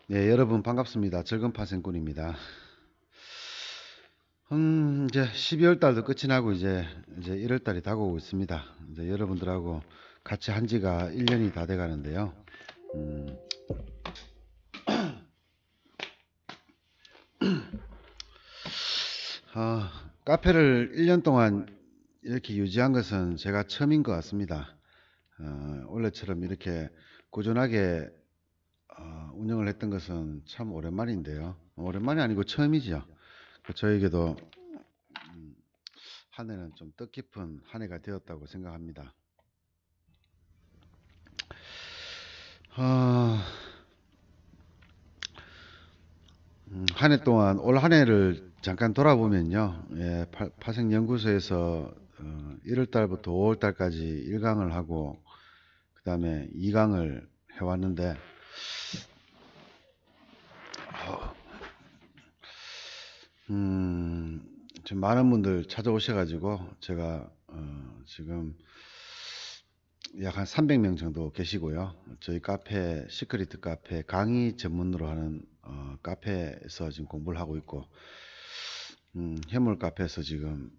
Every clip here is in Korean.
네, 여러분 반갑습니다. 즐금파생꾼입니다. 이제 12월 달도 끝이 나고 이제 1월 달이 다가오고 있습니다. 이제 여러분들하고 같이 한 지가 1년이 다 돼 가는데요. 음, 카페를 1년 동안 이렇게 유지한 것은 제가 처음인 것 같습니다. 원래처럼 이렇게 꾸준하게 운영을 했던 것은 참 오랜만인데요. 오랜만이 아니고 처음이죠. 저에게도 한 해는 좀 뜻깊은 한 해가 되었다고 생각합니다. 어, 한 해 동안 올 한 해를 잠깐 돌아보면요. 예, 파생연구소에서 1월 달부터 5월 달까지 1강을 하고 그 다음에 2강을 해왔는데 음, 좀 많은 분들 찾아오셔가지고 제가 지금 약 한 300명 정도 계시고요. 저희 카페, 시크릿 카페 강의 전문으로 하는 카페에서 지금 공부를 하고 있고, 해물 카페에서 지금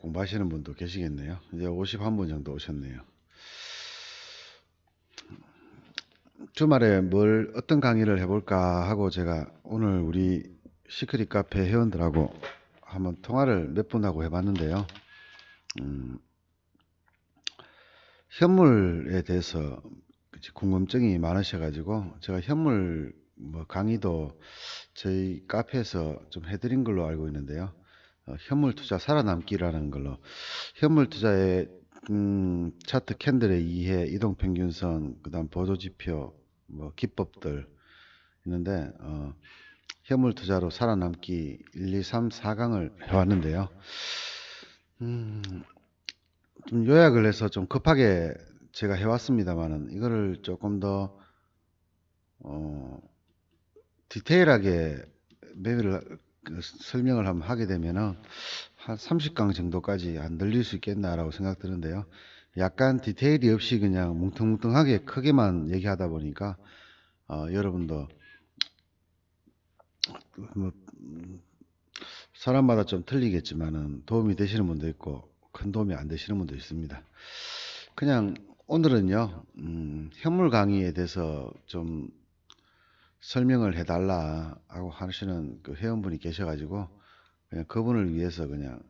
공부하시는 분도 계시겠네요. 이제 51분 정도 오셨네요. 주말에 어떤 강의를 해볼까 하고 제가 오늘 우리 시크릿 카페 회원들하고 한번 통화를 몇 분하고 해봤는데요. 현물에 대해서 궁금증이 많으셔가지고 제가 현물 강의도 저희 카페에서 좀 해드린 걸로 알고 있는데요. 현물 투자 살아남기라는 걸로 현물 투자의 차트 캔들의 이해, 이동 평균선, 그다음 보조 지표, 기법들 있는데 현물 투자로 살아남기 1, 2, 3, 4강을 해왔는데요. 음, 좀 요약을 해서 좀 급하게 제가 해왔습니다만은 이거를 조금 더 어, 디테일하게 매매를 설명을 한번 하게 되면은 한 30강 정도까지 안 늘릴 수 있겠나라고 생각 드는데요. 약간 디테일이 없이 그냥 뭉텅뭉텅하게 크게만 얘기하다 보니까 여러분도 뭐 사람마다 좀 틀리겠지만은 도움이 되시는 분도 있고 큰 도움이 안 되시는 분도 있습니다. 그냥 오늘은요, 현물 강의에 대해서 좀 설명을 해달라 하고 하시는 그 회원분이 계셔가지고 그냥 그분을 위해서 그냥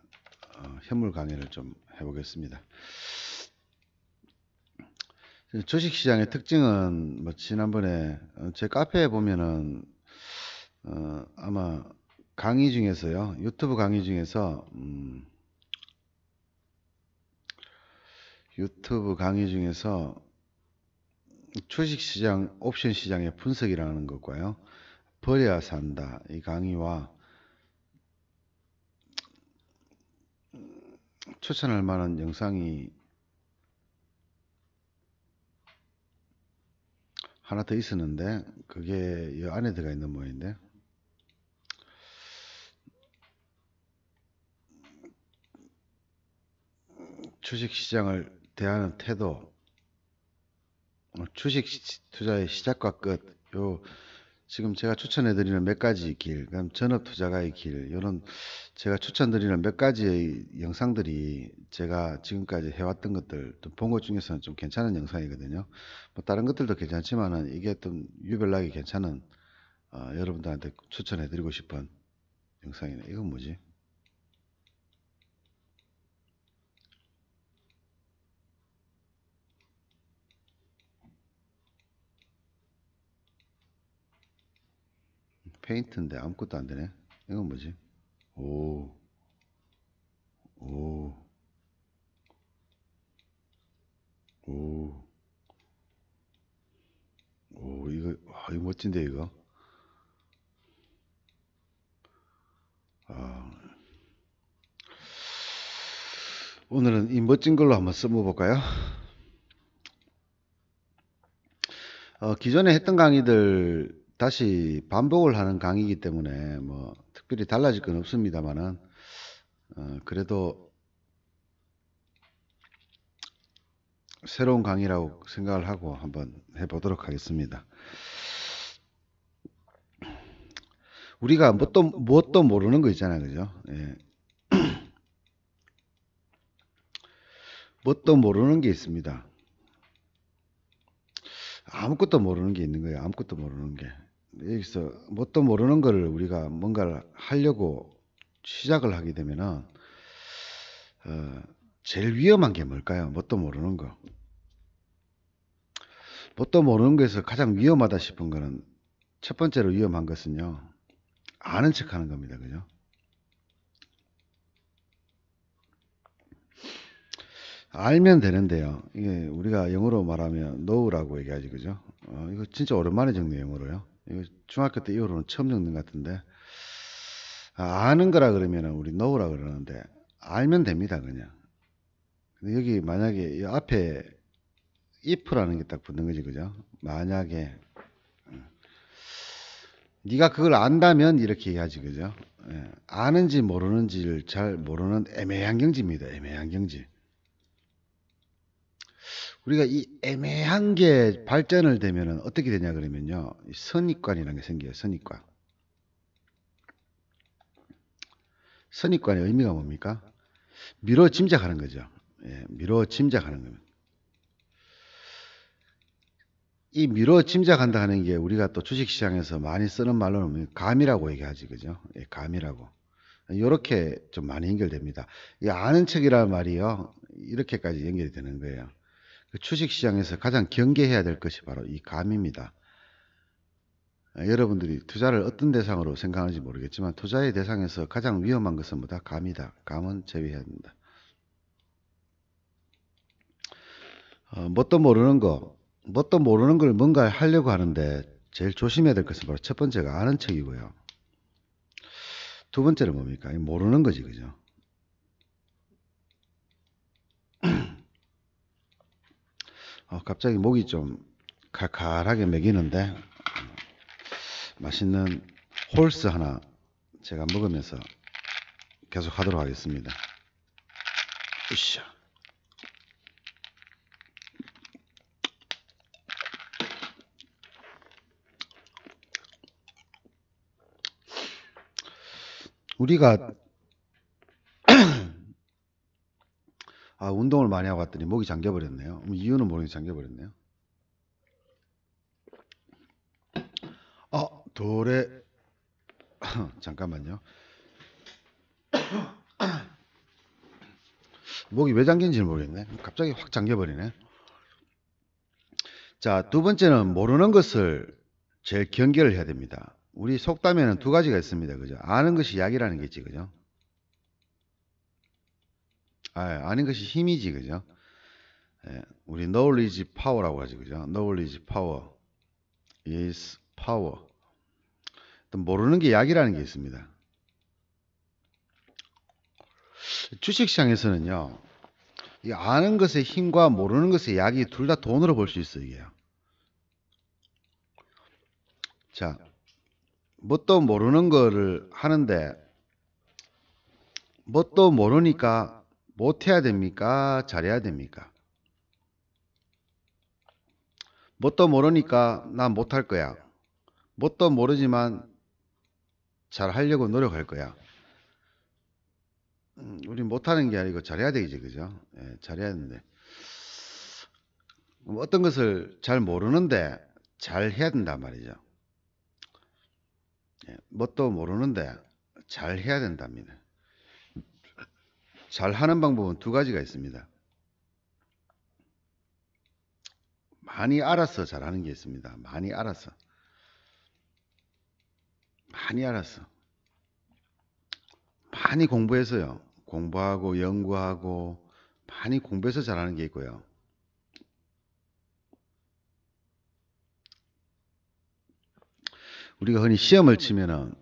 현물 강의를 좀 해보겠습니다. 주식시장의 특징은 뭐 지난번에 제 카페에 보면은 아마 강의 중에서요, 유튜브 강의 중에서 주식시장 옵션 시장의 분석이라는 것과요, 버려야 산다 이 강의와 추천할 만한 영상이 하나 더 있었는데 그게 이 안에 들어가 있는 모양인데, 주식시장을 대하는 태도, 주식 투자의 시작과 끝, 요 지금 제가 추천해드리는 몇 가지 길, 그다음 전업 투자가의 길, 이런 제가 추천드리는 몇 가지의 영상들이 제가 지금까지 해왔던 것들, 본 것 중에서는 좀 괜찮은 영상이거든요. 뭐 다른 것들도 괜찮지만은 이게 좀 유별나게 괜찮은 여러분들한테 추천해드리고 싶은 영상이네. 이건 뭐지? 페인트인데 아무것도 안 되네. 이건 뭐지? 오, 오, 오, 오, 이거 멋진데, 이거. 아, 오늘은 이 멋진 걸로 한번 써볼까요? 기존에 했던 강의들 다시 반복을 하는 강의이기 때문에 뭐 특별히 달라질 건 없습니다만은 그래도 새로운 강의라고 생각을 하고 한번 해보도록 하겠습니다. 우리가 뭣도 모르는 거 있잖아요. 그죠? 예. 뭣도 모르는 게 있습니다. 아무것도 모르는 게 있는 거예요. 아무것도 모르는 게. 여기서 뭣도 모르는 거를 우리가 뭔가를 하려고 시작을 하게 되면은, 제일 위험한 게 뭘까요? 뭣도 모르는 거. 뭣도 모르는 거에서 가장 위험하다 싶은 거는 첫 번째로 위험한 것은요. 아는 척 하는 겁니다. 그죠? 알면 되는데요. 이게 우리가 영어로 말하면 know라고 얘기하지. 그죠? 이거 진짜 오랜만에 적는 영어로요. 이거 중학교 때 이후로는 처음 적는 것 같은데. 아는 거라 그러면은 우리 know라 그러는데 알면 됩니다. 그냥. 근데 여기 만약에 이 앞에 if라는 게 딱 붙는 거지. 그죠? 만약에 네가 그걸 안다면 이렇게 얘기하지. 그죠? 예, 아는지 모르는지를 잘 모르는 애매한 경지입니다. 애매한 경지. 우리가 이 애매한 게 발전을 되면은 어떻게 되냐 그러면요. 이 선입관이라는 게 생겨요. 선입관. 선입관의 의미가 뭡니까? 미뤄 짐작하는 거죠. 예, 미뤄 짐작하는 겁니다. 이 미뤄 짐작한다 하는 게 우리가 또 주식시장에서 많이 쓰는 말로는 감이라고 얘기하지. 그죠? 예, 감이라고. 이렇게 좀 많이 연결됩니다. 이 아는 척이라는 말이요. 이렇게까지 연결이 되는 거예요. 그 주식시장에서 가장 경계해야 될 것이 바로 이 감입니다. 여러분들이 투자를 어떤 대상으로 생각하는지 모르겠지만 투자의 대상에서 가장 위험한 것은 뭐다? 감이다. 감은 제외해야 된다. 뭣도 모르는 거, 뭣도 모르는 걸 뭔가 하려고 하는데 제일 조심해야 될 것은 바로 첫 번째가 아는 척이고요. 두 번째는 뭡니까? 모르는 거지, 그죠? 갑자기 목이 좀 칼칼하게 매기는데 맛있는 홀스 하나 제가 먹으면서 계속 하도록 하겠습니다. 으쌰. 우리가 운동을 많이 하고 왔더니 목이 잠겨버렸네요. 이유는 모르겠는데 잠겨버렸네요. 도래 잠깐만요. 목이 왜 잠긴지는 모르겠네. 갑자기 확 잠겨버리네. 자, 두 번째는 모르는 것을 제일 경계를 해야 됩니다. 우리 속담에는 두 가지가 있습니다. 그죠? 아는 것이 약이라는 게 있지. 그죠? 아는 것이 힘이지. 그죠? 예, 우리 knowledge power라고 하지. 그죠? knowledge power is power. 또 모르는 게 약이라는 게 있습니다. 주식시장에서는요. 이 아는 것의 힘과 모르는 것의 약이 둘 다 돈으로 벌 수 있어요. 이게요. 자, 뭣도 모르는 거를 하는데 뭣도 모르니까 못해야 됩니까? 잘해야 됩니까? 뭣도 모르니까 난 못할 거야. 뭣도 모르지만 잘하려고 노력할 거야. 우리 못하는 게 아니고 잘해야 되지, 그죠? 예, 잘해야 되는데 어떤 것을 잘 모르는데 잘해야 된단 말이죠. 예, 뭣도 모르는데 잘해야 된답니다. 잘하는 방법은 두 가지가 있습니다. 많이 알아서 잘하는 게 있습니다. 많이 알아서. 많이 알아서. 많이 공부해서요. 공부하고 연구하고 많이 공부해서 잘하는 게 있고요. 우리가 흔히 시험을 치면은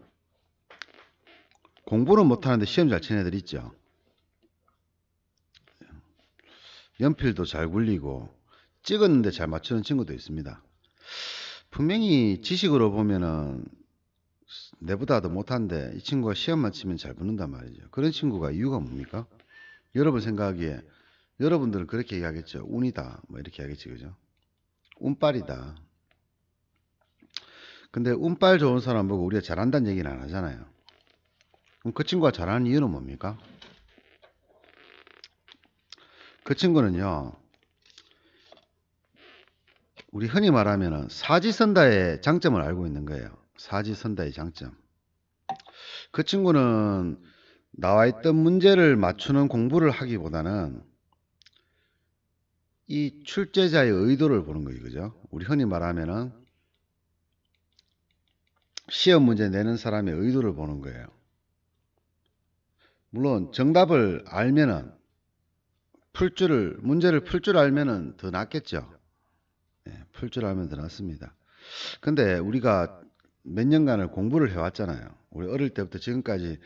공부는 못하는데 시험 잘 치는 애들 있죠. 연필도 잘 굴리고 찍었는데 잘 맞추는 친구도 있습니다. 분명히 지식으로 보면은 내보다 더 못한데 이 친구가 시험만 치면 잘 붙는단 말이죠. 그런 친구가 이유가 뭡니까? 여러분 생각하기에 여러분들은 그렇게 얘기하겠죠. 운이다. 뭐 이렇게 하겠지. 그죠? 운빨이다. 근데 운빨 좋은 사람 보고 우리가 잘한다는 얘기는 안 하잖아요. 그럼 그 친구가 잘하는 이유는 뭡니까? 그 친구는요, 우리 흔히 말하면 사지선다의 장점을 알고 있는 거예요. 사지선다의 장점. 그 친구는 나와 있던 문제를 맞추는 공부를 하기보다는 이 출제자의 의도를 보는 거예요. 그죠? 우리 흔히 말하면은 시험 문제 내는 사람의 의도를 보는 거예요. 물론 정답을 알면은 문제를 풀 줄 알면은 더 낫겠죠. 풀 줄 알면 더 낫습니다. 근데 우리가 몇 년간을 공부를 해왔잖아요. 우리 어릴 때부터 지금까지,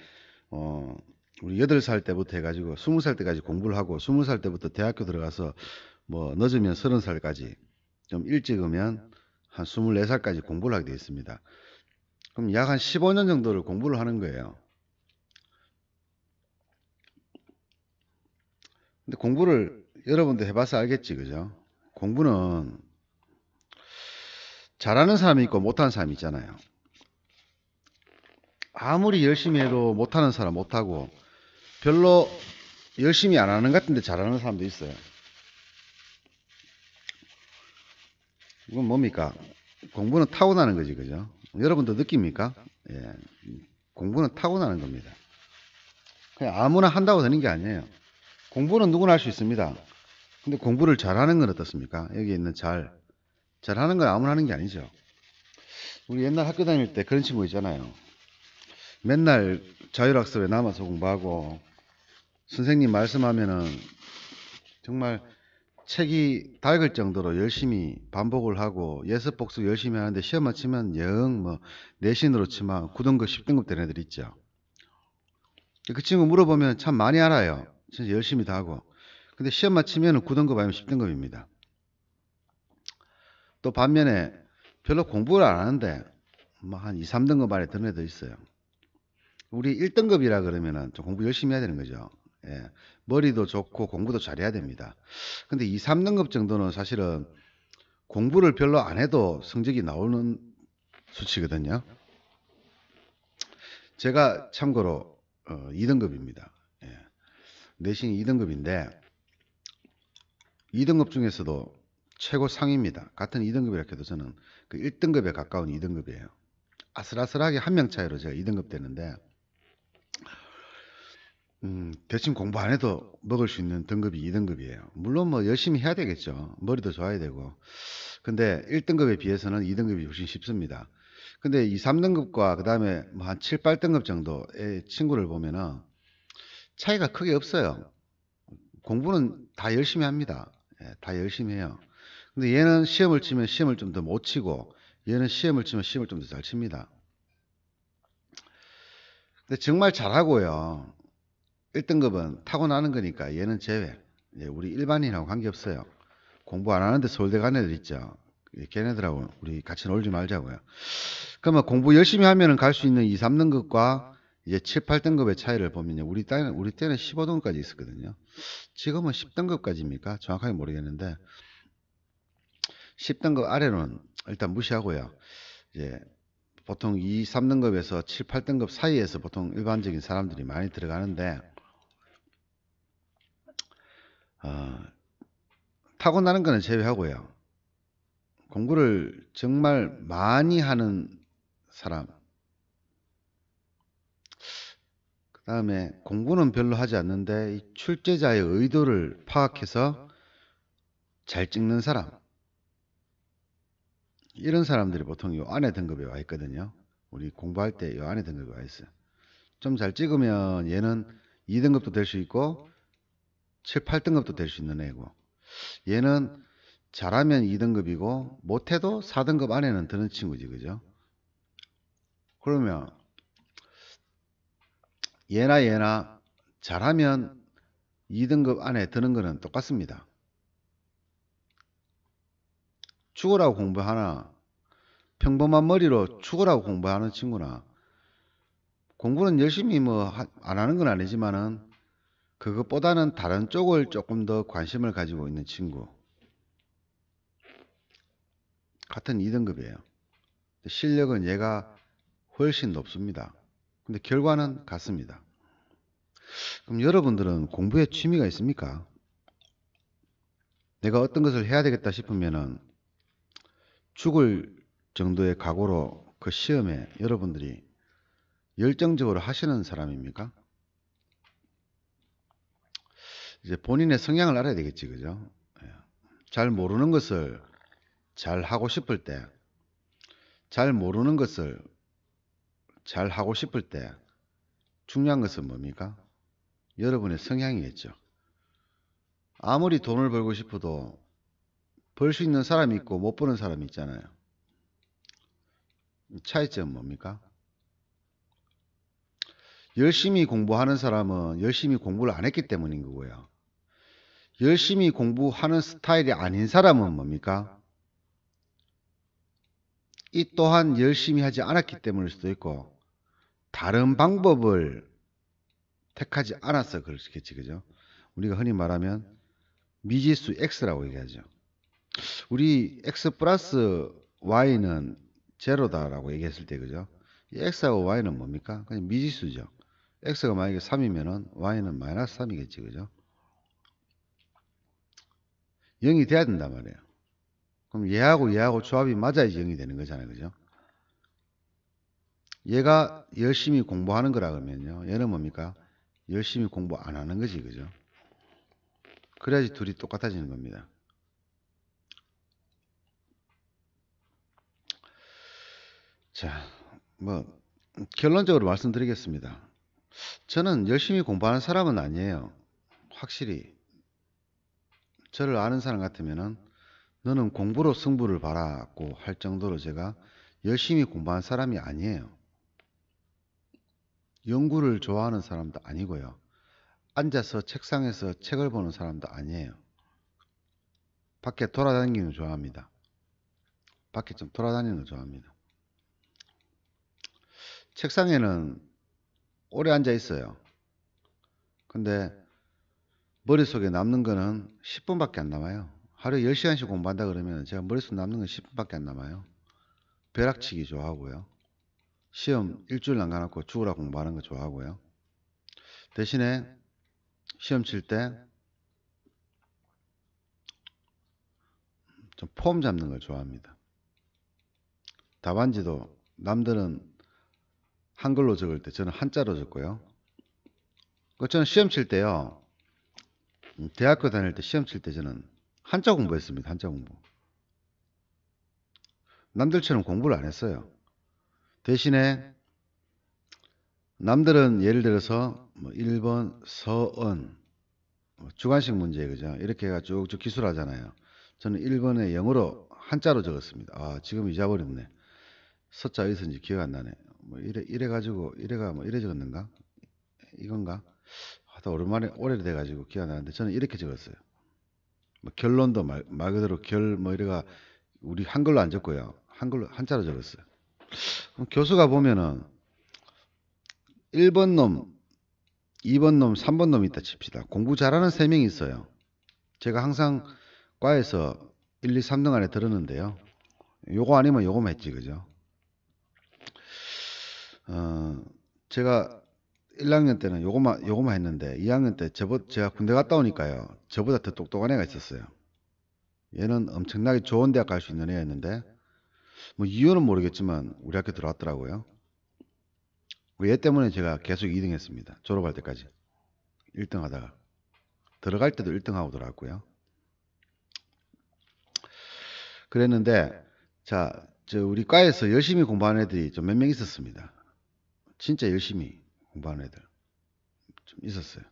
우리 8살 때부터 해가지고 20살 때까지 공부를 하고 20살 때부터 대학교 들어가서 뭐 늦으면 30살까지 좀 일찍 오면 한 24살까지 공부를 하게 되어 있습니다. 그럼 약 한 15년 정도를 공부를 하는 거예요. 근데 공부를 여러분도 해봐서 알겠지, 그죠? 공부는 잘하는 사람이 있고 못하는 사람이 있잖아요. 아무리 열심히 해도 못하는 사람 못하고 별로 열심히 안 하는 것 같은데 잘하는 사람도 있어요. 이건 뭡니까? 공부는 타고나는 거지, 그죠? 여러분도 느낍니까? 예, 공부는 타고나는 겁니다. 그냥 아무나 한다고 되는 게 아니에요. 공부는 누구나 할 수 있습니다. 근데 공부를 잘하는 건 어떻습니까? 여기 있는 잘하는 건 아무나 하는 게 아니죠. 우리 옛날 학교 다닐 때 그런 친구 있잖아요. 맨날 자율학습에 남아서 공부하고 선생님 말씀하면은 정말 책이 닳을 정도로 열심히 반복을 하고 예습 복습 열심히 하는데 시험만 치면 영 뭐 내신으로 치면 9등급 10등급 되는 애들 있죠. 그 친구 물어보면 참 많이 알아요. 진짜 열심히 다 하고. 근데 시험만 치면 9등급 아니면 10등급입니다. 또 반면에 별로 공부를 안 하는데 뭐 한 2, 3등급 안에 드는 애도 있어요. 우리 1등급이라 그러면은 좀 공부 열심히 해야 되는 거죠. 예. 머리도 좋고 공부도 잘해야 됩니다. 근데 2, 3등급 정도는 사실은 공부를 별로 안 해도 성적이 나오는 수치거든요. 제가 참고로 2등급입니다. 예. 내신이 2등급인데 2등급 중에서도 최고 상위입니다. 같은 2등급이라 해도 저는 그 1등급에 가까운 2등급이에요. 아슬아슬하게 한 명 차이로 제가 2등급 되는데 대충 공부 안 해도 먹을 수 있는 등급이 2등급이에요. 물론 뭐 열심히 해야 되겠죠. 머리도 좋아야 되고. 근데 1등급에 비해서는 2등급이 훨씬 쉽습니다. 근데 2, 3등급과 그 다음에 뭐 한 7, 8등급 정도의 친구를 보면은 차이가 크게 없어요. 공부는 다 열심히 합니다. 예, 다 열심히 해요. 근데 얘는 시험을 치면 시험을 좀 더 못 치고 얘는 시험을 치면 시험을 좀 더 잘 칩니다. 근데 정말 잘하고요. 1등급은 타고나는 거니까 얘는 제외. 예, 우리 일반인하고 관계없어요. 공부 안 하는데 서울대 간 애들 있죠. 예, 걔네들하고 우리 같이 놀지 말자고요. 그러면 공부 열심히 하면은 갈 수 있는 2, 3등급과 이제 7, 8등급의 차이를 보면요. 우리 때는 15등급까지 있었거든요. 지금은 10등급까지입니까? 정확하게 모르겠는데 10등급 아래로는 일단 무시하고요. 이제 보통 2, 3등급에서 7, 8등급 사이에서 보통 일반적인 사람들이 많이 들어가는데 타고나는 거는 제외하고요. 공부를 정말 많이 하는 사람, 그 다음에 공부는 별로 하지 않는데 이 출제자의 의도를 파악해서 잘 찍는 사람, 이런 사람들이 보통 요 안에 등급에 와 있거든요. 우리 공부할 때 요 안에 등급에 와 있어요. 좀 잘 찍으면 얘는 2등급도 될 수 있고 7, 8등급도 될 수 있는 애고, 얘는 잘하면 2등급이고 못해도 4등급 안에는 드는 친구지, 그죠? 그러면 얘나 잘하면 2등급 안에 드는 거는 똑같습니다. 죽으라고 공부하나 평범한 머리로 죽으라고 공부하는 친구나 공부는 열심히 뭐 안 하는 건 아니지만은 그것보다는 다른 쪽을 조금 더 관심을 가지고 있는 친구. 같은 2등급이에요. 실력은 얘가 훨씬 높습니다. 근데 결과는 같습니다. 그럼 여러분들은 공부에 취미가 있습니까? 내가 어떤 것을 해야 되겠다 싶으면은 죽을 정도의 각오로 그 시험에 여러분들이 열정적으로 하시는 사람입니까? 이제 본인의 성향을 알아야 되겠지, 그죠? 예. 잘 모르는 것을 잘 하고 싶을 때, 잘 모르는 것을 잘 하고 싶을 때 중요한 것은 뭡니까? 여러분의 성향이겠죠. 아무리 돈을 벌고 싶어도 벌 수 있는 사람이 있고 못 버는 사람이 있잖아요. 차이점은 뭡니까? 열심히 공부하는 사람은 열심히 공부를 안 했기 때문인 거고요. 열심히 공부하는 스타일이 아닌 사람은 뭡니까? 이 또한 열심히 하지 않았기 때문일 수도 있고 다른 방법을 택하지 않아서 그렇겠지, 그죠? 우리가 흔히 말하면 미지수 X라고 얘기하죠. 우리 X 플러스 Y는 제로다라고 얘기했을 때, 그죠? 이 X하고 Y는 뭡니까? 그냥 미지수죠. X가 만약에 3이면은 Y는 마이너스 3이겠지, 그죠? 0이 돼야 된단 말이에요. 그럼 얘하고 조합이 맞아야지 0이 되는 거잖아요, 그죠? 얘가 열심히 공부하는 거라 그러면요. 얘는 뭡니까? 열심히 공부 안 하는 거지, 그죠? 그래야지 둘이 똑같아지는 겁니다. 자, 뭐 결론적으로 말씀드리겠습니다. 저는 열심히 공부하는 사람은 아니에요. 확실히 저를 아는 사람 같으면은 너는 공부로 승부를 봐라고 할 정도로 제가 열심히 공부한 사람이 아니에요. 연구를 좋아하는 사람도 아니고요. 앉아서 책상에서 책을 보는 사람도 아니에요. 밖에 돌아다니는 거 좋아합니다. 밖에 좀 돌아다니는 거 좋아합니다. 책상에는 오래 앉아 있어요. 근데 머릿속에 남는 거는 10분밖에 안 남아요. 하루에 10시간씩 공부한다 그러면 제가 머릿속에 남는 건 10분밖에 안 남아요. 벼락치기 좋아하고요. 시험 일주일 남겨놓고 죽으라 공부하는 거 좋아하고요. 대신에 시험 칠 때 좀 폼 잡는 걸 좋아합니다. 답안지도 남들은 한글로 적을 때 저는 한자로 적고요. 저는 시험 칠 때요. 대학교 다닐 때 시험 칠 때 저는 한자 공부했습니다. 한자 공부. 남들처럼 공부를 안 했어요. 대신에 남들은 예를 들어서 뭐 1번 서은 주관식 문제 그죠? 이렇게 해가 쭉쭉 기술하잖아요. 저는 1번에 영어로 한자로 적었습니다. 아, 지금 잊어버렸네. 서자 어디서인지 기억 안 나네. 뭐 이래 가지고 이래가 뭐 이래 적었는가? 이건가? 하다 오랜만에 오래돼 가지고 기억 안 나는데 저는 이렇게 적었어요. 뭐 결론도 말 그대로 결 뭐 이래가 우리 한글로 안 적고요. 한글로 한자로 적었어요. 그럼 교수가 보면은 1번 놈, 2번 놈, 3번 놈 있다 칩시다. 공부 잘하는 3명이 있어요. 제가 항상 과에서 1, 2, 3등 안에 들었는데요. 요거 아니면 요거만 했지, 그죠? 제가 1학년 때는 요거만 했는데 2학년 때 제가 군대 갔다 오니까요. 저보다 더 똑똑한 애가 있었어요. 얘는 엄청나게 좋은 대학 갈 수 있는 애였는데 뭐 이유는 모르겠지만 우리 학교 들어왔더라고요. 얘 때문에 제가 계속 2등 했습니다. 졸업할 때까지. 1등 하다가. 들어갈 때도 1등 하고 들어왔고요. 그랬는데 자, 우리 과에서 열심히 공부하는 애들이 좀 몇 명 있었습니다. 진짜 열심히 공부하는 애들 좀 있었어요.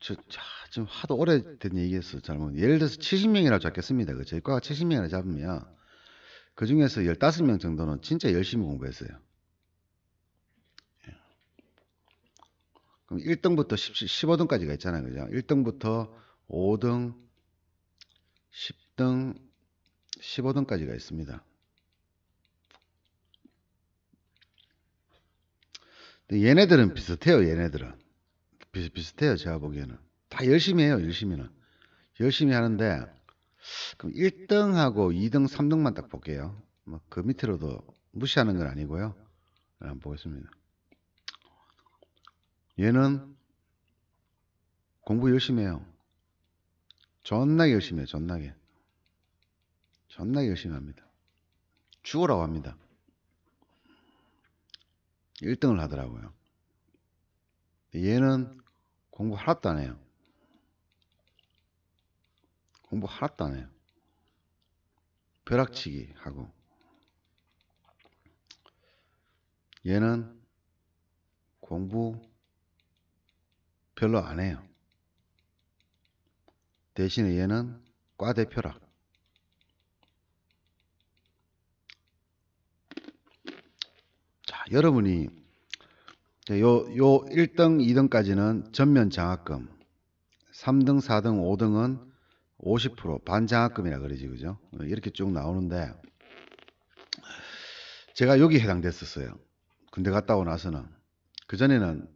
지금 하도 오래된 얘기해서 잘못. 예를 들어서 70명이라고 잡겠습니다. 저희 과가 70명이라 잡으면 그 중에서 15명 정도는 진짜 열심히 공부했어요. 그럼 1등부터 15등까지가 있잖아요. 그죠? 1등부터 5등, 10등, 15등까지가 있습니다. 근데 얘네들은 비슷해요. 얘네들은. 비슷비슷해요. 제가 보기에는. 다 열심히 해요. 열심히는. 열심히 하는데 그럼 1등하고 2등, 3등만 딱 볼게요. 뭐 그 밑으로도 무시하는 건 아니고요. 한번 보겠습니다. 얘는 공부 열심히 해요. 존나게 열심히 해요. 존나게. 존나게 열심히 합니다. 죽으라고 합니다. 1등을 하더라고요. 얘는 공부 하나도 안 해요. 공부 하나도 안 해요. 벼락치기 하고. 얘는 공부 별로 안 해요. 대신에 얘는 과대표라. 자, 여러분이 요 1등, 2등까지는 전면 장학금, 3등, 4등, 5등은 50% 반장학금이라 그러지, 그죠? 이렇게 쭉 나오는데 제가 여기 해당됐었어요. 군대 갔다 오고 나서는. 그전에는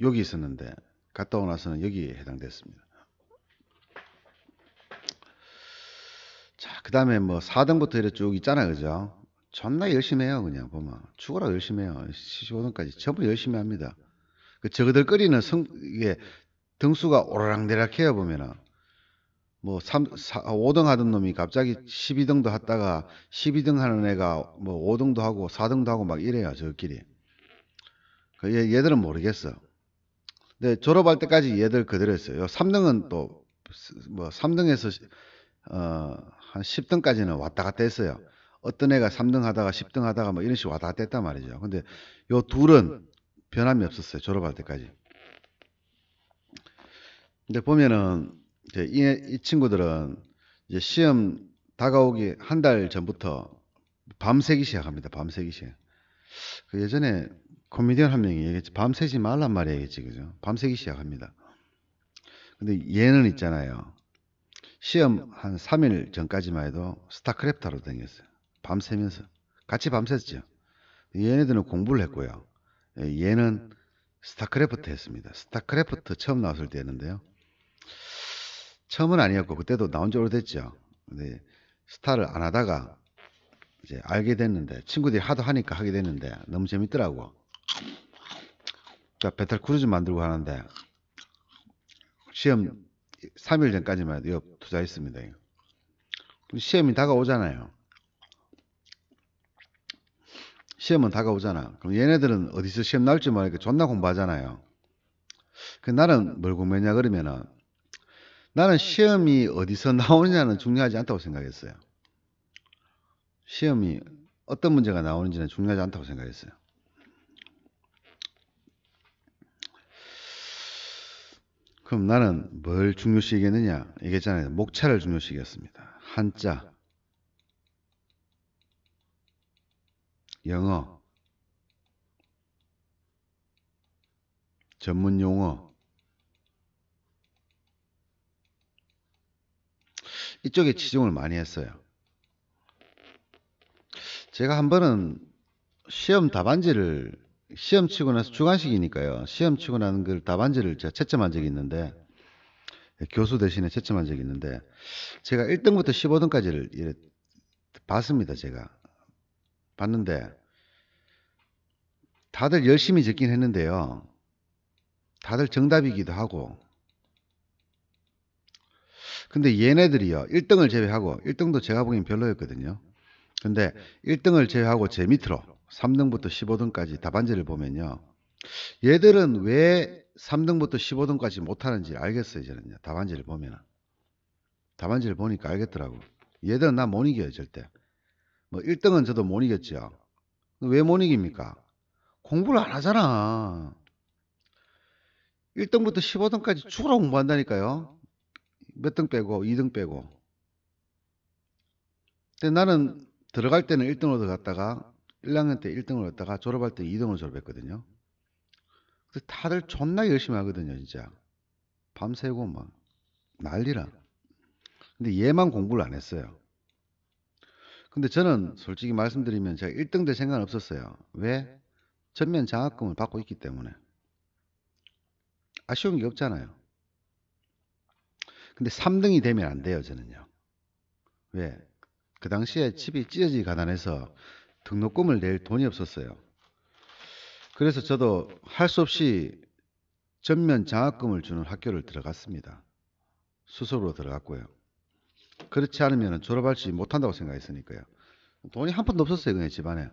여기 있었는데 갔다 오고 나서는 여기에 해당됐습니다. 자, 그 다음에 뭐 4등부터 이렇게 쭉 있잖아요, 그죠? 존나 열심히 해요. 그냥 보면 죽어라 열심히 해요. 15등까지 전부 열심히 합니다. 그 저그들거리는 이게 등수가 오르락내락 해요. 보면은 뭐 5등 하던 놈이 갑자기 12등도 하다가 12등 하는 애가 뭐 5등도 하고 4등도 하고 막 이래요. 저끼리. 얘들은 모르겠어. 근데 졸업할 때까지 얘들 그대로였어요. 3등은 또 뭐 3등에서 한 10등까지는 왔다 갔다 했어요. 어떤 애가 3등 하다가 10등 하다가 뭐 이런 식으로 왔다 갔다 했단 말이죠. 근데 요 둘은 변함이 없었어요. 졸업할 때까지. 근데 보면은 이제 이 친구들은 이제 시험 다가오기 한 달 전부터 밤새기 시작합니다. 밤새기 시작. 그 예전에 코미디언 한 명이 얘기했지. 밤새지 말란 말이야, 얘기했지, 그죠? 밤새기 시작합니다. 근데 얘는 있잖아요. 시험 한 3일 전까지만 해도 스타크래프트 하러 다녔어요. 밤새면서. 같이 밤샜죠. 얘네들은 공부를 했고요. 얘는 스타크래프트 했습니다. 스타크래프트 처음 나왔을 때였는데요. 처음은 아니었고 그때도 나온 지 오래됐죠. 근데 스타를 안 하다가 이제 알게 됐는데 친구들이 하도 하니까 하게 됐는데 너무 재밌더라고. 자, 배탈 크루즈 만들고 하는데 시험 3일 전까지만 해도 투자했습니다. 시험이 다가오잖아요. 시험은 다가오잖아. 그럼 얘네들은 어디서 시험 나올지 모르니까 존나 공부하잖아요. 그 나는 뭘 공부했냐 그러면은 나는 시험이 어디서 나오느냐는 중요하지 않다고 생각했어요. 시험이 어떤 문제가 나오는지는 중요하지 않다고 생각했어요. 그럼 나는 뭘 중요시 여겼느냐? 얘기했잖아요. 목차를 중요시 여겼습니다. 한자, 영어, 전문 용어. 이쪽에 치중을 많이 했어요. 제가 한 번은 시험 답안지를 시험 치고 나서 주관식이니까요. 시험 치고 나는 그 답안지를 제가 채점한 적이 있는데 교수 대신에 채점한 적이 있는데 제가 1등부터 15등까지를 봤습니다. 제가 봤는데 다들 열심히 적긴 했는데요. 다들 정답이기도 하고 근데 얘네들이요. 1등을 제외하고 1등도 제가 보기엔 별로였거든요. 근데 1등을 제외하고 제 밑으로 3등부터 15등까지 답안지를 보면요. 얘들은 왜 3등부터 15등까지 못하는지 알겠어요. 저는요. 답안지를 보면. 답안지를 보니까 알겠더라고. 얘들은 나 못 이겨요. 절대. 뭐 1등은 저도 못 이겼죠. 왜 못 이깁니까? 공부를 안 하잖아. 1등부터 15등까지 죽으라고 공부한다니까요. 몇 등 빼고 2등 빼고. 근데 나는 들어갈 때는 1등으로 들어갔다가 1학년 때 1등으로 했다가 졸업할 때 2등으로 졸업했거든요. 근데 다들 존나 열심히 하거든요, 진짜. 밤새고 막 난리라. 근데 얘만 공부를 안 했어요. 근데 저는 솔직히 말씀드리면 제가 1등 될 생각은 없었어요. 왜? 전면 장학금을 받고 있기 때문에. 아쉬운 게 없잖아요. 근데 3등이 되면 안 돼요, 저는요. 왜? 그 당시에 집이 찢어지기 가난해서 등록금을 낼 돈이 없었어요. 그래서 저도 할 수 없이 전면 장학금을 주는 학교를 들어갔습니다. 수석으로 들어갔고요. 그렇지 않으면 졸업하지 못한다고 생각했으니까요. 돈이 한 푼도 없었어요, 그냥 집안에.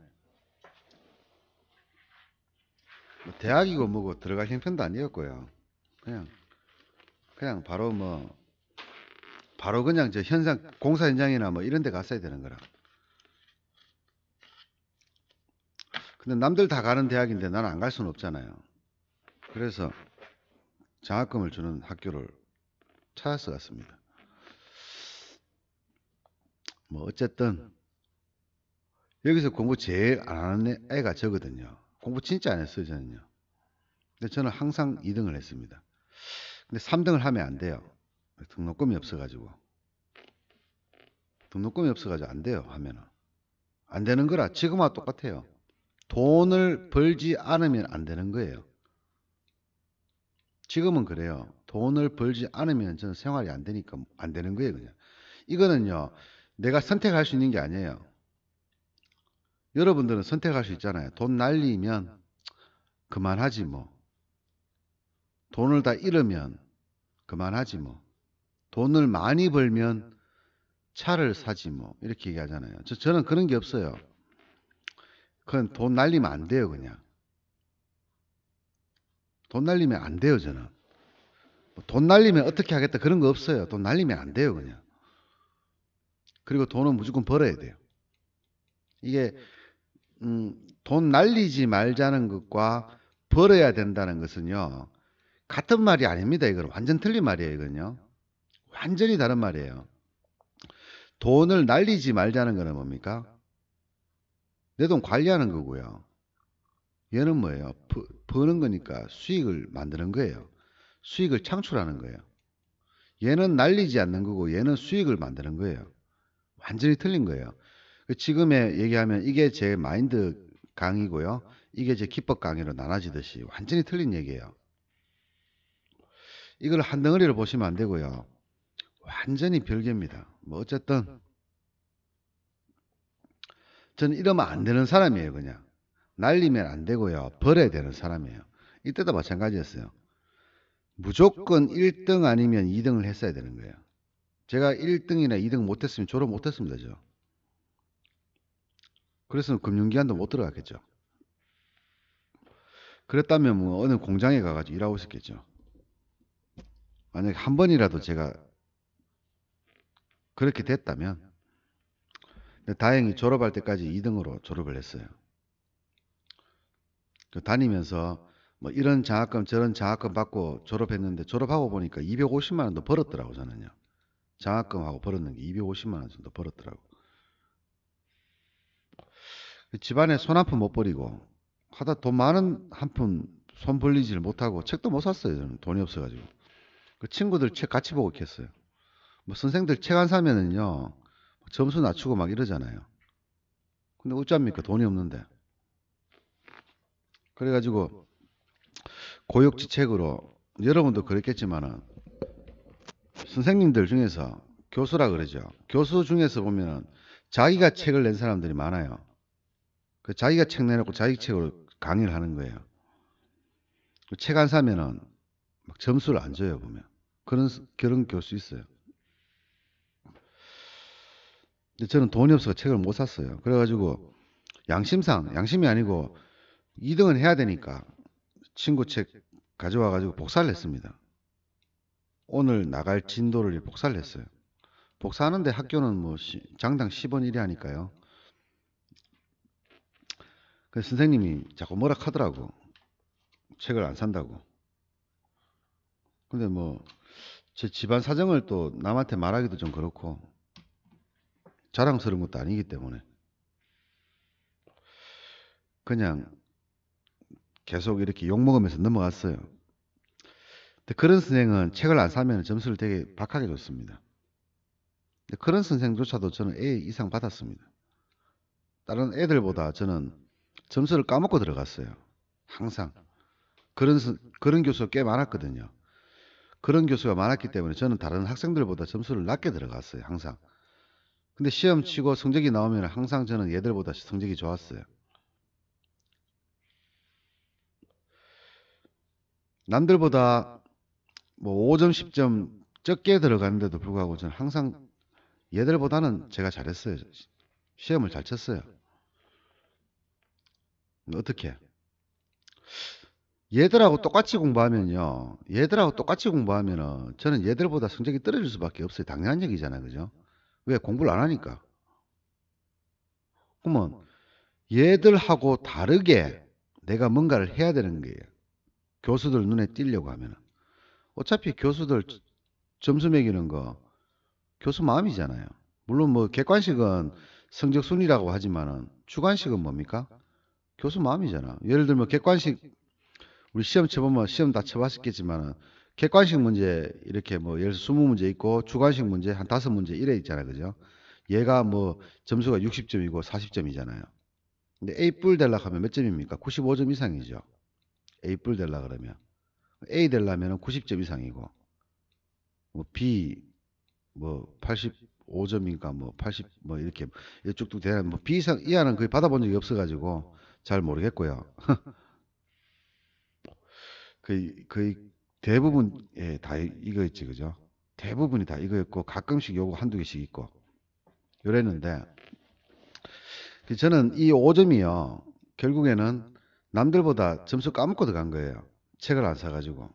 뭐 대학이고 뭐고 들어갈 형편도 아니었고요. 그냥 바로 바로 그냥 저 현상 공사 현장이나 뭐 이런 데 갔어야 되는 거라. 근데 남들 다 가는 대학인데 나는 안 갈 수는 없잖아요. 그래서 장학금을 주는 학교를 찾아서 갔습니다. 뭐 어쨌든 여기서 공부 제일 안 하는 애가 저거든요. 공부 진짜 안 했어요, 저는요. 근데 저는 항상 2등을 했습니다. 근데 3등을 하면 안 돼요. 등록금이 없어가지고. 등록금이 없어가지고 안 돼요, 하면은. 안 되는 거라 지금과 똑같아요. 돈을 벌지 않으면 안 되는 거예요. 지금은 그래요. 돈을 벌지 않으면 저는 생활이 안 되니까 안 되는 거예요, 그냥. 이거는요, 내가 선택할 수 있는 게 아니에요. 여러분들은 선택할 수 있잖아요. 돈 날리면 그만하지 뭐. 돈을 다 잃으면 그만하지 뭐. 돈을 많이 벌면 차를 사지 뭐. 이렇게 얘기하잖아요. 저는 그런 게 없어요. 그건 돈 날리면 안 돼요, 그냥. 돈 날리면 안 돼요, 저는. 돈 날리면 어떻게 하겠다 그런 거 없어요. 돈 날리면 안 돼요, 그냥. 그리고 돈은 무조건 벌어야 돼요. 이게 돈 날리지 말자는 것과 벌어야 된다는 것은요. 같은 말이 아닙니다. 이건 완전 틀린 말이에요. 이건요. 완전히 다른 말이에요. 돈을 날리지 말자는 거는 뭡니까? 내 돈 관리하는 거고요. 얘는 뭐예요? 버는 거니까 수익을 만드는 거예요. 수익을 창출하는 거예요. 얘는 날리지 않는 거고 얘는 수익을 만드는 거예요. 완전히 틀린 거예요. 지금의 얘기하면 이게 제 마인드 강의고요. 이게 제 기법 강의로 나눠지듯이 완전히 틀린 얘기예요. 이걸 한 덩어리로 보시면 안 되고요. 완전히 별개입니다. 뭐 어쨌든 저는 이러면 안 되는 사람이에요. 그냥 날리면 안 되고요. 버려야 되는 사람이에요. 이때도 마찬가지였어요. 무조건 1등 아니면 2등을 했어야 되는 거예요. 제가 1등이나 2등 못했으면 졸업 못했습니다. 저. 그래서 금융기관도 못 들어갔겠죠. 그랬다면 뭐 어느 공장에 가가지고 일하고 있었겠죠. 만약에 한 번이라도 제가 그렇게 됐다면 다행히 졸업할 때까지 2등으로 졸업을 했어요. 다니면서 뭐 이런 장학금 저런 장학금 받고 졸업했는데 졸업하고 보니까 250만 원도 벌었더라고 저는요. 장학금하고 벌었는 게 250만 원 정도 벌었더라고. 집안에 손 한 푼 못 버리고 하다 돈 많은 한 푼 손 벌리지를 못하고 책도 못 샀어요. 저는 돈이 없어가지고. 그 친구들 책 같이 보고 있겠어요. 뭐 선생들 책 안 사면은요 점수 낮추고 막 이러잖아요. 근데 어쩝니까 돈이 없는데. 그래가지고 고육지책으로 여러분도 그랬겠지만은 선생님들 중에서 교수라 그러죠. 교수 중에서 보면은 자기가 책을 낸 사람들이 많아요. 그 자기가 책 내놓고 자기 책으로 강의를 하는 거예요. 책 안 사면은 막 점수를 안 줘요 보면. 그런 교수 있어요. 근데 저는 돈이 없어서 책을 못 샀어요. 그래가지고 양심이 아니고 2등은 해야 되니까 친구 책 가져와가지고 복사를 했습니다. 오늘 나갈 진도를 복사를 했어요. 복사하는데 학교는 뭐 장당 10원 이래 하니까요. 그래서 선생님이 자꾸 뭐라 하더라고. 책을 안 산다고. 근데 뭐 제 집안 사정을 또 남한테 말하기도 좀 그렇고 자랑스러운 것도 아니기 때문에 그냥 계속 이렇게 욕먹으면서 넘어갔어요. 근데 그런 선생은 책을 안 사면 점수를 되게 박하게 줬습니다. 근데 그런 선생조차도 저는 A 이상 받았습니다. 다른 애들보다 저는 점수를 까먹고 들어갔어요. 항상. 그런 교수가 꽤 많았거든요. 그런 교수가 많았기 때문에 저는 다른 학생들보다 점수를 낮게 들어갔어요, 항상. 근데 시험 치고 성적이 나오면 항상 저는 얘들보다 성적이 좋았어요. 남들보다 뭐 5점, 10점 적게 들어가는데도 불구하고 저는 항상 얘들보다는 제가 잘했어요. 시험을 잘 쳤어요. 어떻게? 얘들하고 똑같이 공부하면요. 얘들하고 똑같이 공부하면은 저는 얘들보다 성적이 떨어질 수밖에 없어요. 당연한 얘기잖아요. 그죠? 왜? 공부를 안 하니까. 그러면 얘들하고 다르게 내가 뭔가를 해야 되는 거예요. 교수들 눈에 띄려고 하면은. 어차피 교수들 점수 매기는 거 교수 마음이잖아요. 물론 뭐 객관식은 성적 순위라고 하지만은 주관식은 뭡니까? 교수 마음이잖아. 예를 들면 객관식 우리 시험 쳐보면 시험 다 쳐봤겠지만은 객관식 문제 이렇게 뭐 예를 들어 20문제 있고 주관식 문제 한 5문제 이래 있잖아요. 그죠? 얘가 뭐 점수가 60점이고 40점이잖아요. 근데 A 뿔 되려고 하면 몇 점입니까? 95점 이상이죠. A 뿔 되려고 그러면. A 되려면 90점 이상이고 뭐 B 뭐 85점인가 뭐 80 뭐 이렇게 쭉쭉 되는 뭐 B 이상 이하는 거의 받아본 적이 없어가지고 잘 모르겠고요. 거의 대부분 다 이거 있지 그죠? 대부분이 다 이거였고 가끔씩 요거 한두 개씩 있고 이랬는데 저는 이 5점이요 결국에는 남들보다 점수 까먹고 들어간 거예요. 책을 안 사가지고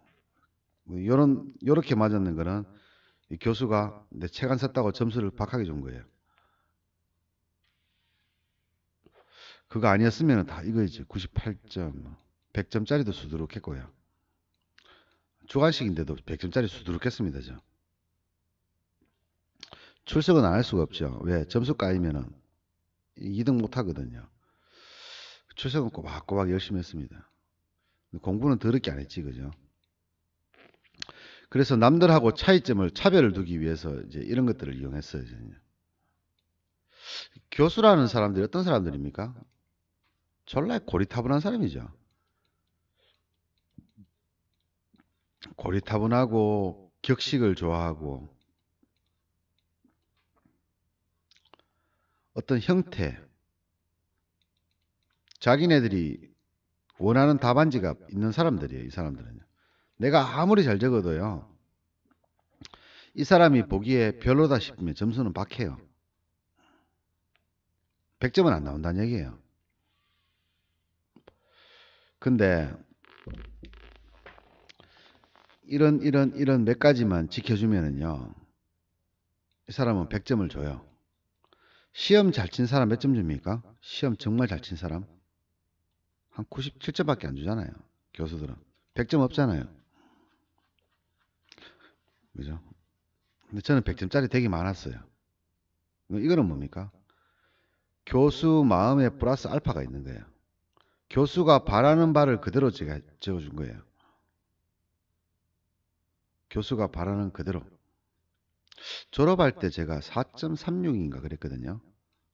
뭐 요렇게 맞았는 거는 이 교수가 내 책 안 샀다고 점수를 박하게 준 거예요. 그거 아니었으면 다 이거지 98점 100점짜리도 수두룩했고요. 주관식인데도 100점짜리 수두룩했습니다. 저. 출석은 안 할 수가 없죠. 왜? 점수 까이면은 2등 못 하거든요. 출석은 꼬박꼬박 열심히 했습니다. 공부는 더럽게 안 했지, 그죠? 그래서 남들하고 차별을 두기 위해서 이제 이런 것들을 이용했어요. 저는. 교수라는 사람들이 어떤 사람들입니까? 졸라 고리타분한 사람이죠. 고리타분하고 격식을 좋아하고 어떤 형태, 자기네들이 원하는 답안지가 있는 사람들이에요. 이 사람들은요. 내가 아무리 잘 적어도요. 이 사람이 보기에 별로다 싶으면 점수는 박해요. 100점은 안 나온다는 얘기예요. 근데 이런 몇 가지만 지켜주면은요. 이 사람은 100점을 줘요. 시험 잘 친 사람 몇 점 줍니까? 시험 정말 잘 친 사람? 한 97점밖에 안 주잖아요. 교수들은. 100점 없잖아요. 그죠? 근데 저는 100점짜리 되게 많았어요. 이거는 뭡니까? 교수 마음에 플러스 알파가 있는 거예요. 교수가 바라는 바를 그대로 제가 적어준 거예요. 교수가 바라는 그대로. 졸업할 때 제가 4.36인가 그랬거든요.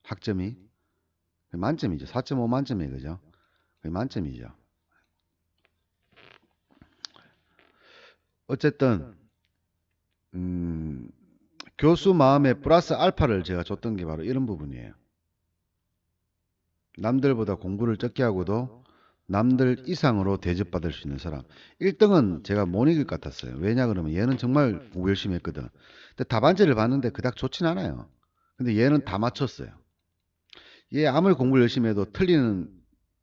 학점이. 만점이죠. 4.5 만점이에요. 그죠? 만점이죠. 어쨌든 교수 마음에 플러스 알파를 제가 줬던 게 바로 이런 부분이에요. 남들보다 공부를 적게 하고도 남들 이상으로 대접받을 수 있는 사람. 1등은 제가 못 이길 것 같았어요. 왜냐 그러면 얘는 정말 공부 열심히 했거든. 근데 답안지를 봤는데 그닥 좋진 않아요. 근데 얘는 다 맞췄어요. 얘 아무리 공부를 열심히 해도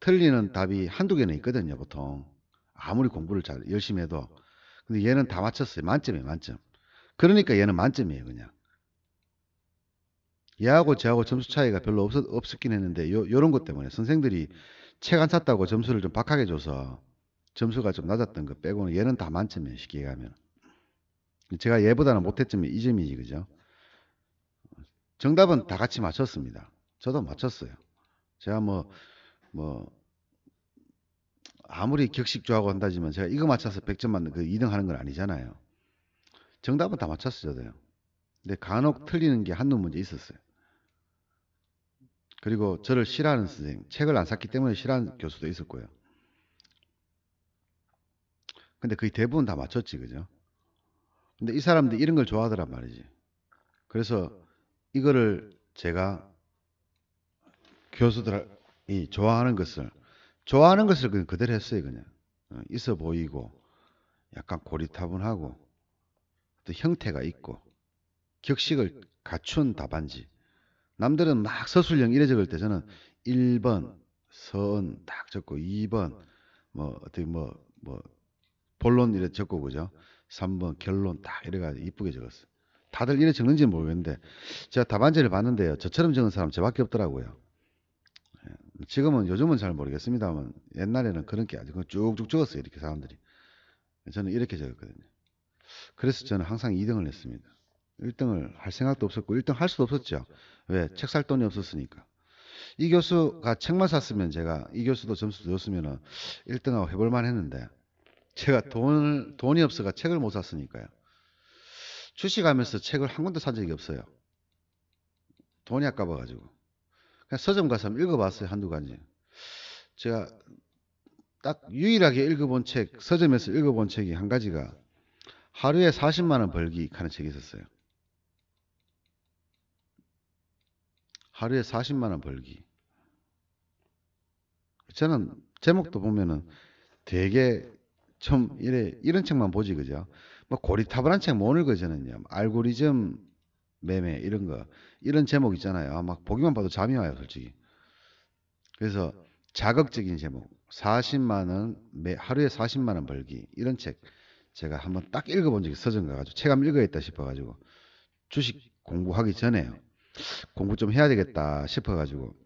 틀리는 답이 한두 개는 있거든요, 보통. 아무리 공부를 잘 열심히 해도. 근데 얘는 다 맞췄어요. 만점이에요, 만점. 그러니까 얘는 만점이에요, 그냥. 얘하고 저하고 점수 차이가 별로 없었긴 했는데 요런 것 때문에 선생들이 책 안 샀다고 점수를 좀 박하게 줘서 점수가 좀 낮았던 거 빼고는 얘는 다 만점이에요. 쉽게 얘기하면. 제가 얘보다는 못했지만 2점이지 그죠? 정답은 다 같이 맞췄습니다. 저도 맞췄어요. 제가 뭐 아무리 격식 좋아하고 한다지만 제가 이거 맞춰서 100점 맞는 그 2등 하는 건 아니잖아요. 정답은 다 맞췄어요. 저도요. 근데 간혹 틀리는 게 한두 문제 있었어요. 그리고 저를 싫어하는 선생님, 책을 안 샀기 때문에 싫어하는 교수도 있었고요. 근데 거의 대부분 다 맞췄지, 그죠? 근데 이 사람들이 이런 걸 좋아하더란 말이지. 그래서 이거를 제가 교수들이 좋아하는 것을 그냥 그대로 했어요, 그냥. 있어 보이고, 약간 고리타분하고, 또 형태가 있고, 격식을 갖춘 답안지. 남들은 막 서술형 이래 적을 때 저는 1번 선 딱 적고 2번 뭐 어떻게 뭐 본론 이래 적고 그죠? 3번 결론 딱 이래가지고 이쁘게 적었어요. 다들 이래 적는지는 모르겠는데 제가 답안지를 봤는데요. 저처럼 적은 사람 저밖에 없더라고요. 지금은 요즘은 잘 모르겠습니다만 옛날에는 그런 게 아주 쭉쭉 적었어요. 이렇게 사람들이. 저는 이렇게 적었거든요. 그래서 저는 항상 2등을 했습니다. 1등을 할 생각도 없었고 1등 할 수도 없었죠. 왜? 책 살 돈이 없었으니까. 이 교수가 책만 샀으면 제가 이 교수도 점수도 줬으면 1등하고 해볼 만 했는데 제가 돈이 없어가 책을 못 샀으니까요. 주식하면서 책을 한 권도 산 적이 없어요. 돈이 아까워가지고. 그냥 서점 가서 한번 읽어봤어요. 한두 가지. 제가 딱 유일하게 읽어본 책, 서점에서 읽어본 책이 한 가지가 하루에 40만 원 벌기 하는 책이 있었어요. 하루에 40만 원 벌기. 저는 제목도 보면은 되게 좀 이런 책만 보지 그죠? 뭐 고리타분한 책 못 읽어 저는요. 알고리즘 매매 이런 거 이런 제목 있잖아요. 막 보기만 봐도 잠이 와요, 솔직히. 그래서 자극적인 제목 40만 원 하루에 40만 원 벌기 이런 책 제가 한번 딱 읽어본 적이 서점 가가지고 책 한번 읽어야겠다 싶어가지고 주식 공부하기 전에요. 공부 좀 해야 되겠다 싶어가지고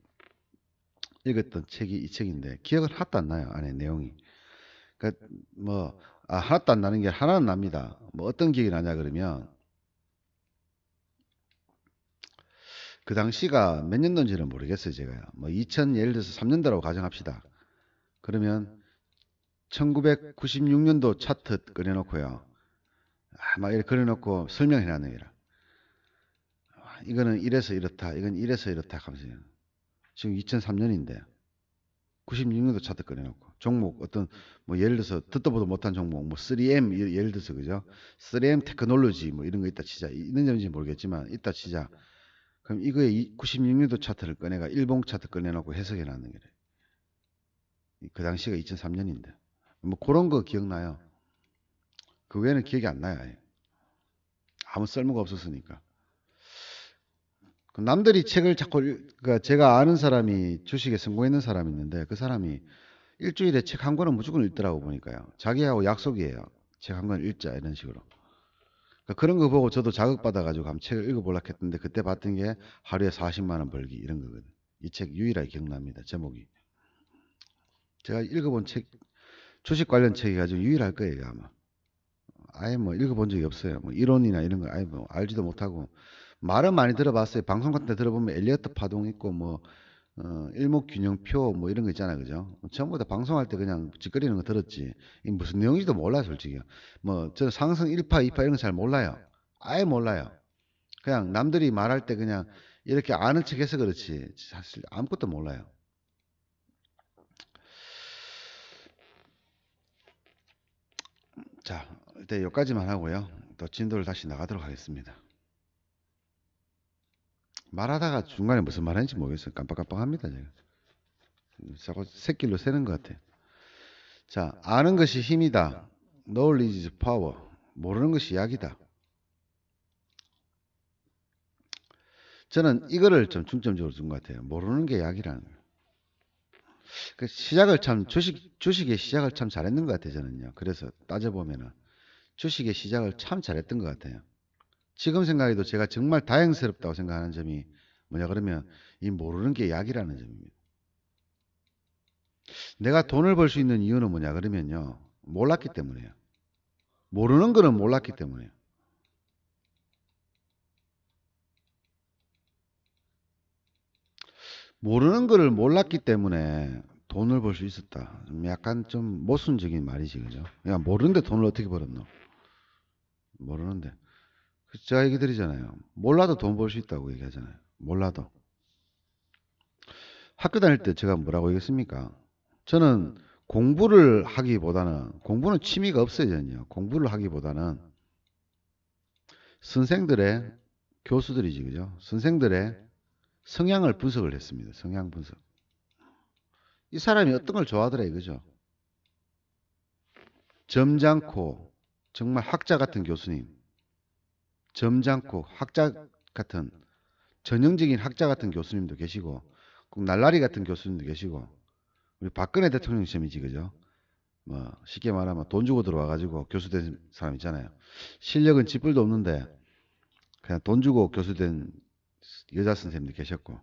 읽었던 책이 이 책인데 기억은 하나도 안 나요. 안에 내용이. 그러니까 뭐 하나도 안 나는 게 하나는 납니다. 뭐 어떤 기억이 나냐 그러면 그 당시가 몇 년도인지는 모르겠어요, 제가요. 뭐 2000, 예를 들어서 3년도라고 가정합시다. 그러면 1996년도 차트 꺼내놓고요. 막 이렇게 그려놓고 설명해 놨는 게라. 이거는 이래서 이렇다, 이건 이래서 이렇다 하면서 지금 2003년인데 96년도 차트 꺼내놓고 종목 어떤 뭐 예를 들어서 듣도 보도 못한 종목 뭐 3M 예를 들어서 그죠? 3M 테크놀로지 뭐 이런 거 있다 치자. 있는지 모르겠지만 있다 치자. 그럼 이거에 96년도 차트를 꺼내가 일봉 차트 꺼내놓고 해석해 놨는 거래. 그 당시가 2003년인데. 뭐 그런 거 기억나요? 그 외에는 기억이 안 나요. 아예. 아무 쓸모가 없었으니까. 남들이 책을 자꾸 그러니까 제가 아는 사람이 주식에 성공했는 사람이 있는데 그 사람이 일주일에 책 한 권은 무조건 읽더라고 보니까요. 자기하고 약속이에요. 책 한 권 읽자 이런 식으로. 그러니까 그런 거 보고 저도 자극받아가지고 한번 책을 읽어보려고 했는데 그때 봤던 게 하루에 40만 원 벌기 이런 거거든. 이 책 유일하게 기억납니다. 제목이. 제가 읽어본 책, 주식 관련 책이 가지고 유일할 거예요 아마. 아예 뭐 읽어본 적이 없어요. 뭐 이론이나 이런 거 아예 뭐 알지도 못하고 말은 많이 들어봤어요. 방송 같은 데 들어보면 엘리어트 파동 있고 뭐 일목균형표 뭐 이런 거 있잖아요. 그죠? 전부 다 방송할 때 그냥 짓거리는 거 들었지. 이 무슨 내용인지도 몰라요, 솔직히. 뭐 저는 상승 1파, 2파 이런 거 잘 몰라요. 아예 몰라요. 그냥 남들이 말할 때 그냥 이렇게 아는 척해서 그렇지. 사실 아무것도 몰라요. 자, 일단 여기까지만 하고요. 또 진도를 다시 나가도록 하겠습니다. 말하다가 중간에 무슨 말했는지 모르겠어요. 깜빡깜빡합니다, 제가. 자꾸 새길로 새는 것 같아요. 자, 아는 것이 힘이다. Knowledge is power. 모르는 것이 약이다. 저는 이거를 좀 중점적으로 둔 것 같아요. 모르는 게 약이라는 거예요. 그 시작을 참 주식의 시작을 참 잘했는 것 같아요. 저는요. 그래서 따져보면은 주식의 시작을 참 잘했던 것 같아요. 지금 생각해도 제가 정말 다행스럽다고 생각하는 점이 뭐냐 그러면 이 모르는 게 약이라는 점입니다. 내가 돈을 벌 수 있는 이유는 뭐냐 그러면요. 몰랐기 때문이에요. 모르는 거는 몰랐기 때문이에요. 모르는 거를 몰랐기 때문에 돈을 벌 수 있었다. 약간 좀 모순적인 말이지, 그죠? 야, 모르는데 돈을 어떻게 벌었노? 모르는데. 제가 얘기 드리잖아요. 몰라도 돈 벌 수 있다고 얘기하잖아요. 몰라도. 학교 다닐 때 제가 뭐라고 얘기했습니까? 저는 공부를 하기보다는, 공부는 취미가 없어졌냐. 공부를 하기보다는 선생들의, 교수들이지, 그죠? 선생들의 성향을 분석을 했습니다. 성향 분석. 이 사람이 어떤 걸 좋아하더라 이거죠. 점잖고 정말 학자 같은 교수님, 점잖고 학자 같은 전형적인 학자 같은 교수님도 계시고, 꼭 날라리 같은 교수님도 계시고, 우리 박근혜 대통령 시험이지, 그죠? 뭐 쉽게 말하면 돈 주고 들어와가지고 교수 된 사람 있잖아요. 실력은 쥐뿔도 없는데 그냥 돈 주고 교수 된 여자 선생님도 계셨고,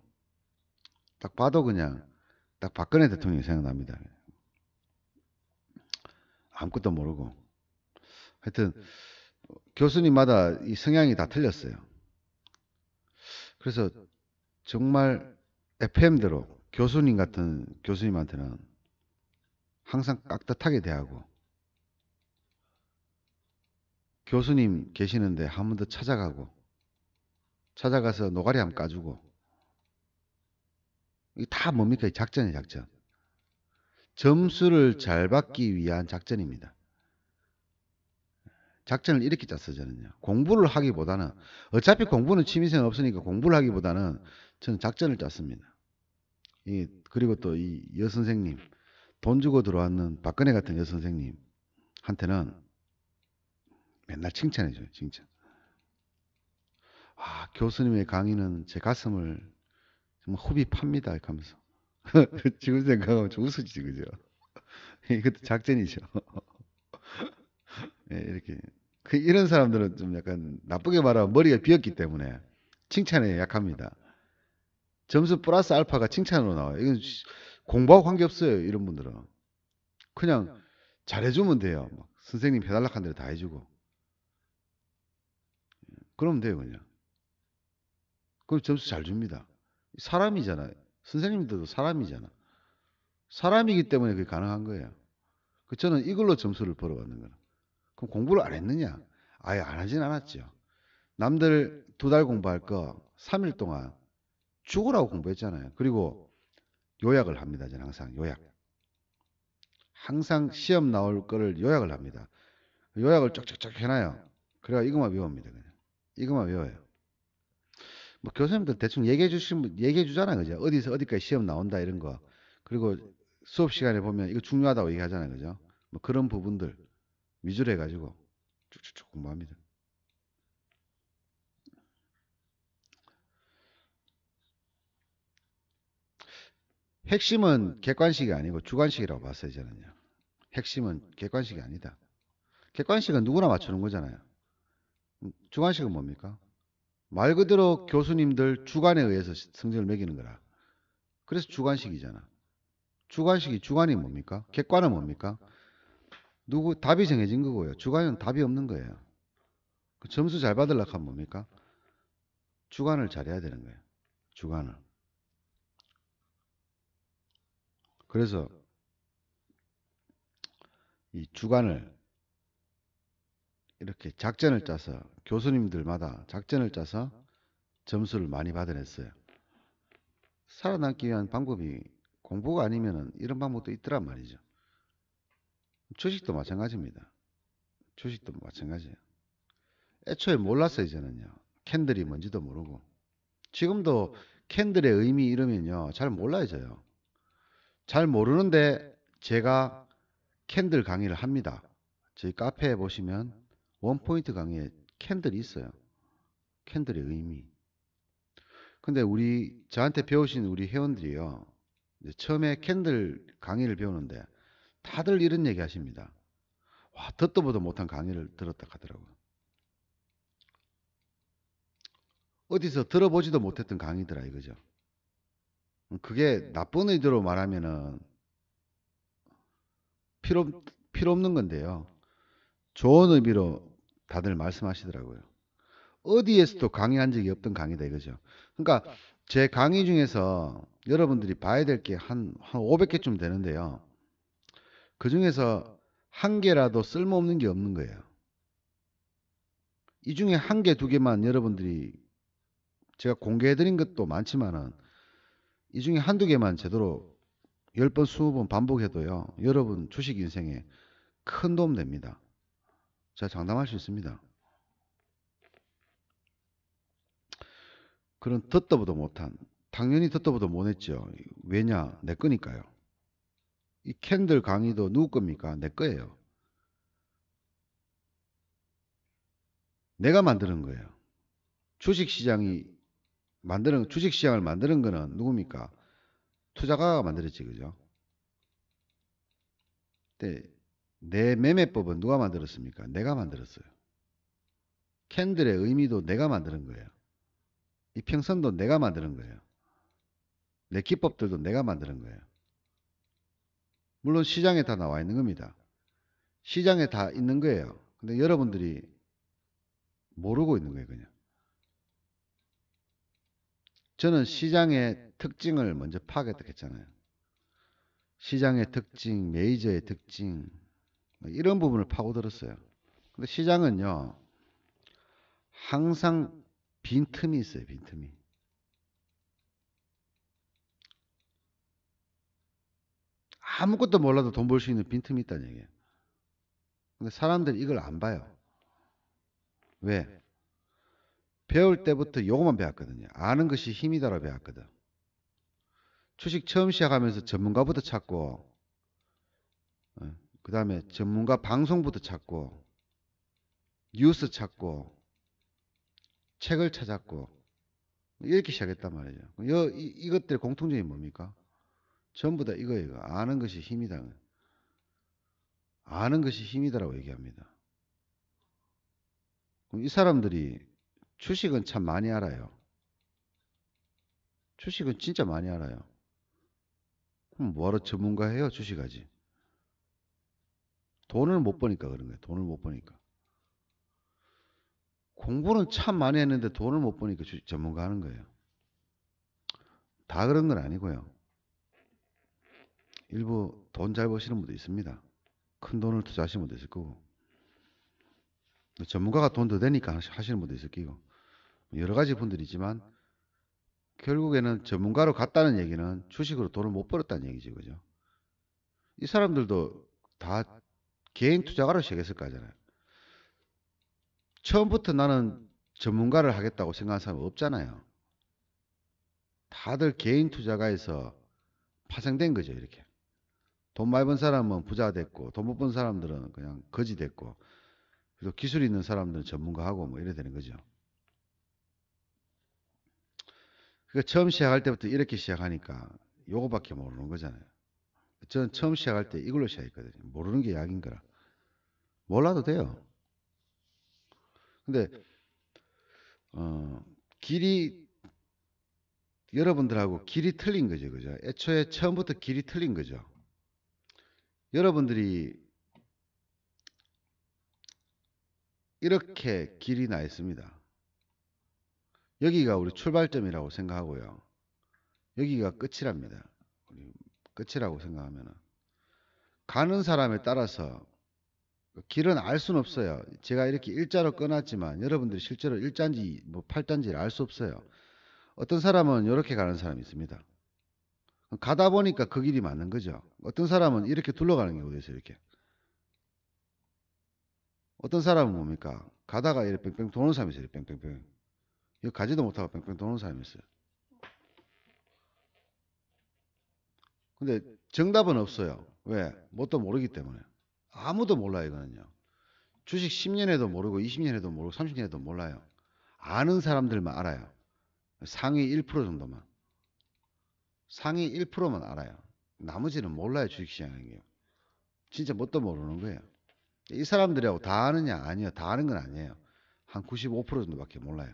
딱 봐도 그냥 딱 박근혜 대통령이 생각납니다. 아무것도 모르고. 하여튼 교수님마다 이 성향이 다 틀렸어요. 그래서 정말 FM대로 교수님 같은 교수님한테는 항상 깍듯하게 대하고, 교수님 계시는데 한 번 더 찾아가고, 찾아가서 노가리 한번 까주고. 이게 다 뭡니까? 작전이에요, 작전. 점수를 잘 받기 위한 작전입니다. 작전을 이렇게 짰어요, 저는요. 공부를 하기보다는, 어차피 공부는 취미생활 없으니까 공부를 하기보다는 저는 작전을 짰습니다. 그리고 또 이 여선생님, 돈 주고 들어왔는 박근혜 같은 여선생님한테는 맨날 칭찬해줘요, 칭찬. 아, 교수님의 강의는 제 가슴을 정말 후비 팝니다, 이렇게 하면서. 지금 생각하면 좀 웃으지, 그죠? 이것도 작전이죠. 예, 이렇게. 이런 사람들은 좀 약간 나쁘게 말하면 머리가 비었기 때문에 칭찬에 약합니다. 점수 플러스 알파가 칭찬으로 나와요. 이건 공부하고 관계없어요, 이런 분들은. 그냥 잘해주면 돼요. 막 선생님 해달라고 한 대로 다 해주고. 그러면 돼요, 그냥. 그럼 점수 잘 줍니다. 사람이잖아요. 선생님들도 사람이잖아. 사람이기 때문에 그게 가능한 거예요. 저는 이걸로 점수를 벌어왔는 거예요. 그럼 공부를 안 했느냐? 아예 안 하진 않았죠. 남들 2달 공부할 거 3일 동안 죽으라고 공부했잖아요. 그리고 요약을 합니다. 저는 항상 요약. 항상 시험 나올 거를 요약을 합니다. 요약을 쫙쫙쫙 해놔요. 그래가 이것만 외웁니다. 그냥. 이것만 외워요. 뭐 교수님들 대충 얘기해 주잖아요. 그죠? 어디서 어디까지 시험 나온다 이런 거. 그리고 수업 시간에 보면 이거 중요하다고 얘기하잖아요. 그죠? 뭐 그런 부분들 위주로 해가지고 쭉쭉쭉 공부합니다. 핵심은 객관식이 아니고 주관식이라고 봤어요, 저는요. 핵심은 객관식이 아니다. 객관식은 누구나 맞추는 거잖아요. 주관식은 뭡니까? 말 그대로 교수님들 주관에 의해서 성적을 매기는 거라. 그래서 주관식이잖아. 주관이 뭡니까? 객관은 뭡니까? 답이 정해진 거고요. 주관은 답이 없는 거예요. 점수 잘 받으려고 하면 뭡니까? 주관을 잘해야 되는 거예요. 주관을. 그래서 이 주관을 이렇게 작전을 짜서 교수님들마다 작전을 짜서 점수를 많이 받아냈어요. 살아남기 위한 방법이 공부가 아니면은 이런 방법도 있더란 말이죠. 주식도 마찬가지입니다. 주식도 마찬가지예요. 애초에 몰랐어요, 저는요. 캔들이 뭔지도 모르고. 지금도 캔들의 의미 이러면요. 잘 몰라요, 저요. 잘 모르는데 제가 캔들 강의를 합니다. 저희 카페에 보시면 원포인트 강의에 캔들이 있어요. 캔들의 의미. 근데 저한테 배우신 우리 회원들이요. 처음에 캔들 강의를 배우는데 다들 이런 얘기 하십니다. 와, 듣도 보도 못한 강의를 들었다 하더라고요. 어디서 들어보지도 못했던 강의더라 이거죠. 그게 나쁜 의도로 말하면은 필요 없는 건데요. 좋은 의미로 다들 말씀하시더라고요. 어디에서도 강의한 적이 없던 강의다 이거죠. 그러니까 제 강의 중에서 여러분들이 봐야 될 게 한 500개쯤 되는데요. 그 중에서 한 개라도 쓸모없는 게 없는 거예요. 이 중에 한 개, 두 개만 여러분들이 제가 공개해드린 것도 많지만은 이 중에 한두 개만 제대로 10번, 20번 반복해도요. 여러분 주식 인생에 큰 도움 됩니다. 제가 장담할 수 있습니다. 그런 듣도 보도 못한, 당연히 듣도 보도 못했죠. 왜냐? 내 거니까요. 이 캔들 강의도 누구 겁니까? 내 거예요. 내가 만드는 거예요. 주식시장이 주식시장을 만드는 거는 누굽니까? 투자가가 만들었지, 그죠? 근데 내 매매법은 누가 만들었습니까? 내가 만들었어요. 캔들의 의미도 내가 만드는 거예요. 이평선도 내가 만드는 거예요. 내 기법들도 내가 만드는 거예요. 물론 시장에 다 나와 있는 겁니다. 시장에 다 있는 거예요. 근데 여러분들이 모르고 있는 거예요, 그냥. 저는 시장의 특징을 먼저 파악했다고 했잖아요. 시장의 특징, 메이저의 특징, 이런 부분을 파고들었어요. 근데 시장은요, 항상 빈틈이 있어요, 빈틈이. 아무것도 몰라도 돈 벌 수 있는 빈틈이 있다는 얘기예요. 근데 사람들이 이걸 안 봐요. 왜? 배울 때부터 요것만 배웠거든요. 아는 것이 힘이다라고 배웠거든. 주식 처음 시작하면서 전문가부터 찾고, 그 다음에 전문가 방송부터 찾고, 뉴스 찾고, 책을 찾았고, 이렇게 시작했단 말이죠. 이것들의 공통점이 뭡니까? 전부 다 이거예요. 아는 것이 힘이다. 아는 것이 힘이다라고 얘기합니다. 그럼 이 사람들이 주식은 참 많이 알아요. 주식은 진짜 많이 알아요. 그럼 뭐하러 전문가해요? 주식하지. 돈을 못 버니까 그런 거예요. 돈을 못 버니까. 공부는 참 많이 했는데 돈을 못 버니까 주식 전문가 하는 거예요. 다 그런 건 아니고요. 일부 돈 잘 버시는 분도 있습니다. 큰 돈을 투자하시는 분도 있을 거고. 전문가가 돈 더 되니까 하시는 분도 있을 거고. 여러 가지 분들이 있지만 결국에는 전문가로 갔다는 얘기는 주식으로 돈을 못 벌었다는 얘기지, 그죠? 이 사람들도 다 개인 투자가로 시작했을 거잖아요. 처음부터 나는 전문가를 하겠다고 생각하는 사람은 없잖아요. 다들 개인 투자가에서 파생된 거죠, 이렇게. 돈 많이 번 사람은 부자 됐고, 돈 못 번 사람들은 그냥 거지 됐고, 그리고 기술 있는 사람들은 전문가하고 뭐 이래 되는 거죠. 그러니까 처음 시작할 때부터 이렇게 시작하니까 요거밖에 모르는 거잖아요. 저는 처음 시작할 때 이걸로 시작했거든요. 모르는 게 약인 거라. 몰라도 돼요. 근데 길이 여러분들하고 길이 틀린 거죠, 그죠? 애초에 처음부터 길이 틀린 거죠. 여러분들이 이렇게 길이 나 있습니다. 여기가 우리 출발점이라고 생각하고요. 여기가 끝이랍니다. 우리 끝이라고 생각하면 가는 사람에 따라서 길은 알 수는 없어요. 제가 이렇게 일자로 꺼놨지만 여러분들이 실제로 일자인지 뭐 팔자인지를 알 수 없어요. 어떤 사람은 이렇게 가는 사람이 있습니다. 가다 보니까 그 길이 맞는 거죠. 어떤 사람은 이렇게 둘러가는 경우도 있어요. 이렇게. 어떤 사람은 뭡니까? 가다가 이렇게 뺑뺑 도는 사람이 있어요. 뺑뺑뺑. 이거 가지도 못하고 뺑뺑 도는 사람이 있어요. 근데 정답은 없어요. 왜? 뭣도 모르기 때문에. 아무도 몰라요, 이거는요. 주식 10년 해도 모르고 20년 해도 모르고 30년 해도 몰라요. 아는 사람들만 알아요. 상위 1% 정도만. 상위 1%만 알아요. 나머지는 몰라요, 주식시장인 게. 진짜 뭣도 모르는 거예요. 이 사람들하고 다 아느냐? 아니요. 다 아는 건 아니에요. 한 95% 정도밖에 몰라요.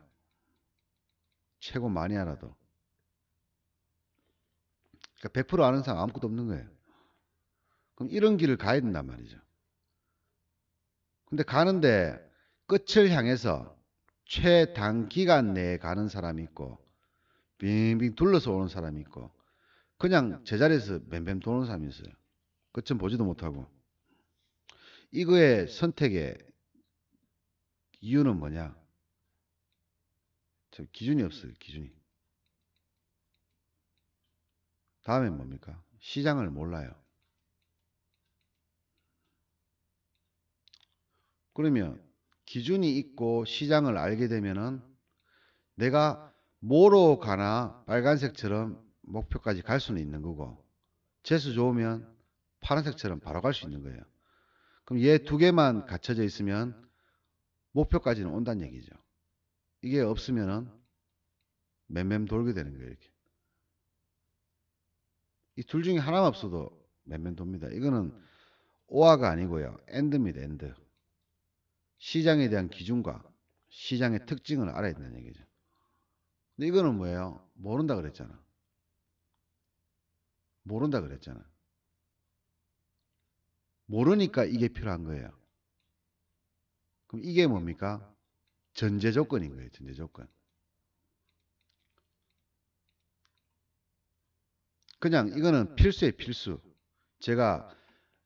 최고 많이 알아도. 그러니까 100% 아는 사람 아무것도 없는 거예요. 그럼 이런 길을 가야 된단 말이죠. 근데 가는데 끝을 향해서 최단기간 내에 가는 사람이 있고 빙빙 둘러서 오는 사람이 있고 그냥 제자리에서 뱀뱀 도는 사람이 있어요. 끝은 보지도 못하고. 이거의 선택의 이유는 뭐냐? 저 기준이 없어요. 기준이. 다음에 뭡니까? 시장을 몰라요. 그러면 기준이 있고 시장을 알게 되면은 내가 뭐로 가나 빨간색처럼 목표까지 갈 수는 있는 거고, 재수 좋으면 파란색처럼 바로 갈 수 있는 거예요. 그럼 얘 두 개만 갖춰져 있으면 목표까지는 온다는 얘기죠. 이게 없으면은 맴맴 돌게 되는 거예요, 이렇게. 이 둘 중에 하나만 없어도 맴맴 돕니다. 이거는 오화가 아니고요. 엔드입니다, 엔드. 시장에 대한 기준과 시장의 특징을 알아야 된다는 얘기죠. 근데 이거는 뭐예요? 모른다 그랬잖아. 모른다 그랬잖아. 모르니까 이게 필요한 거예요. 그럼 이게 뭡니까? 전제 조건인 거예요, 전제 조건. 그냥 이거는 필수예요, 필수. 제가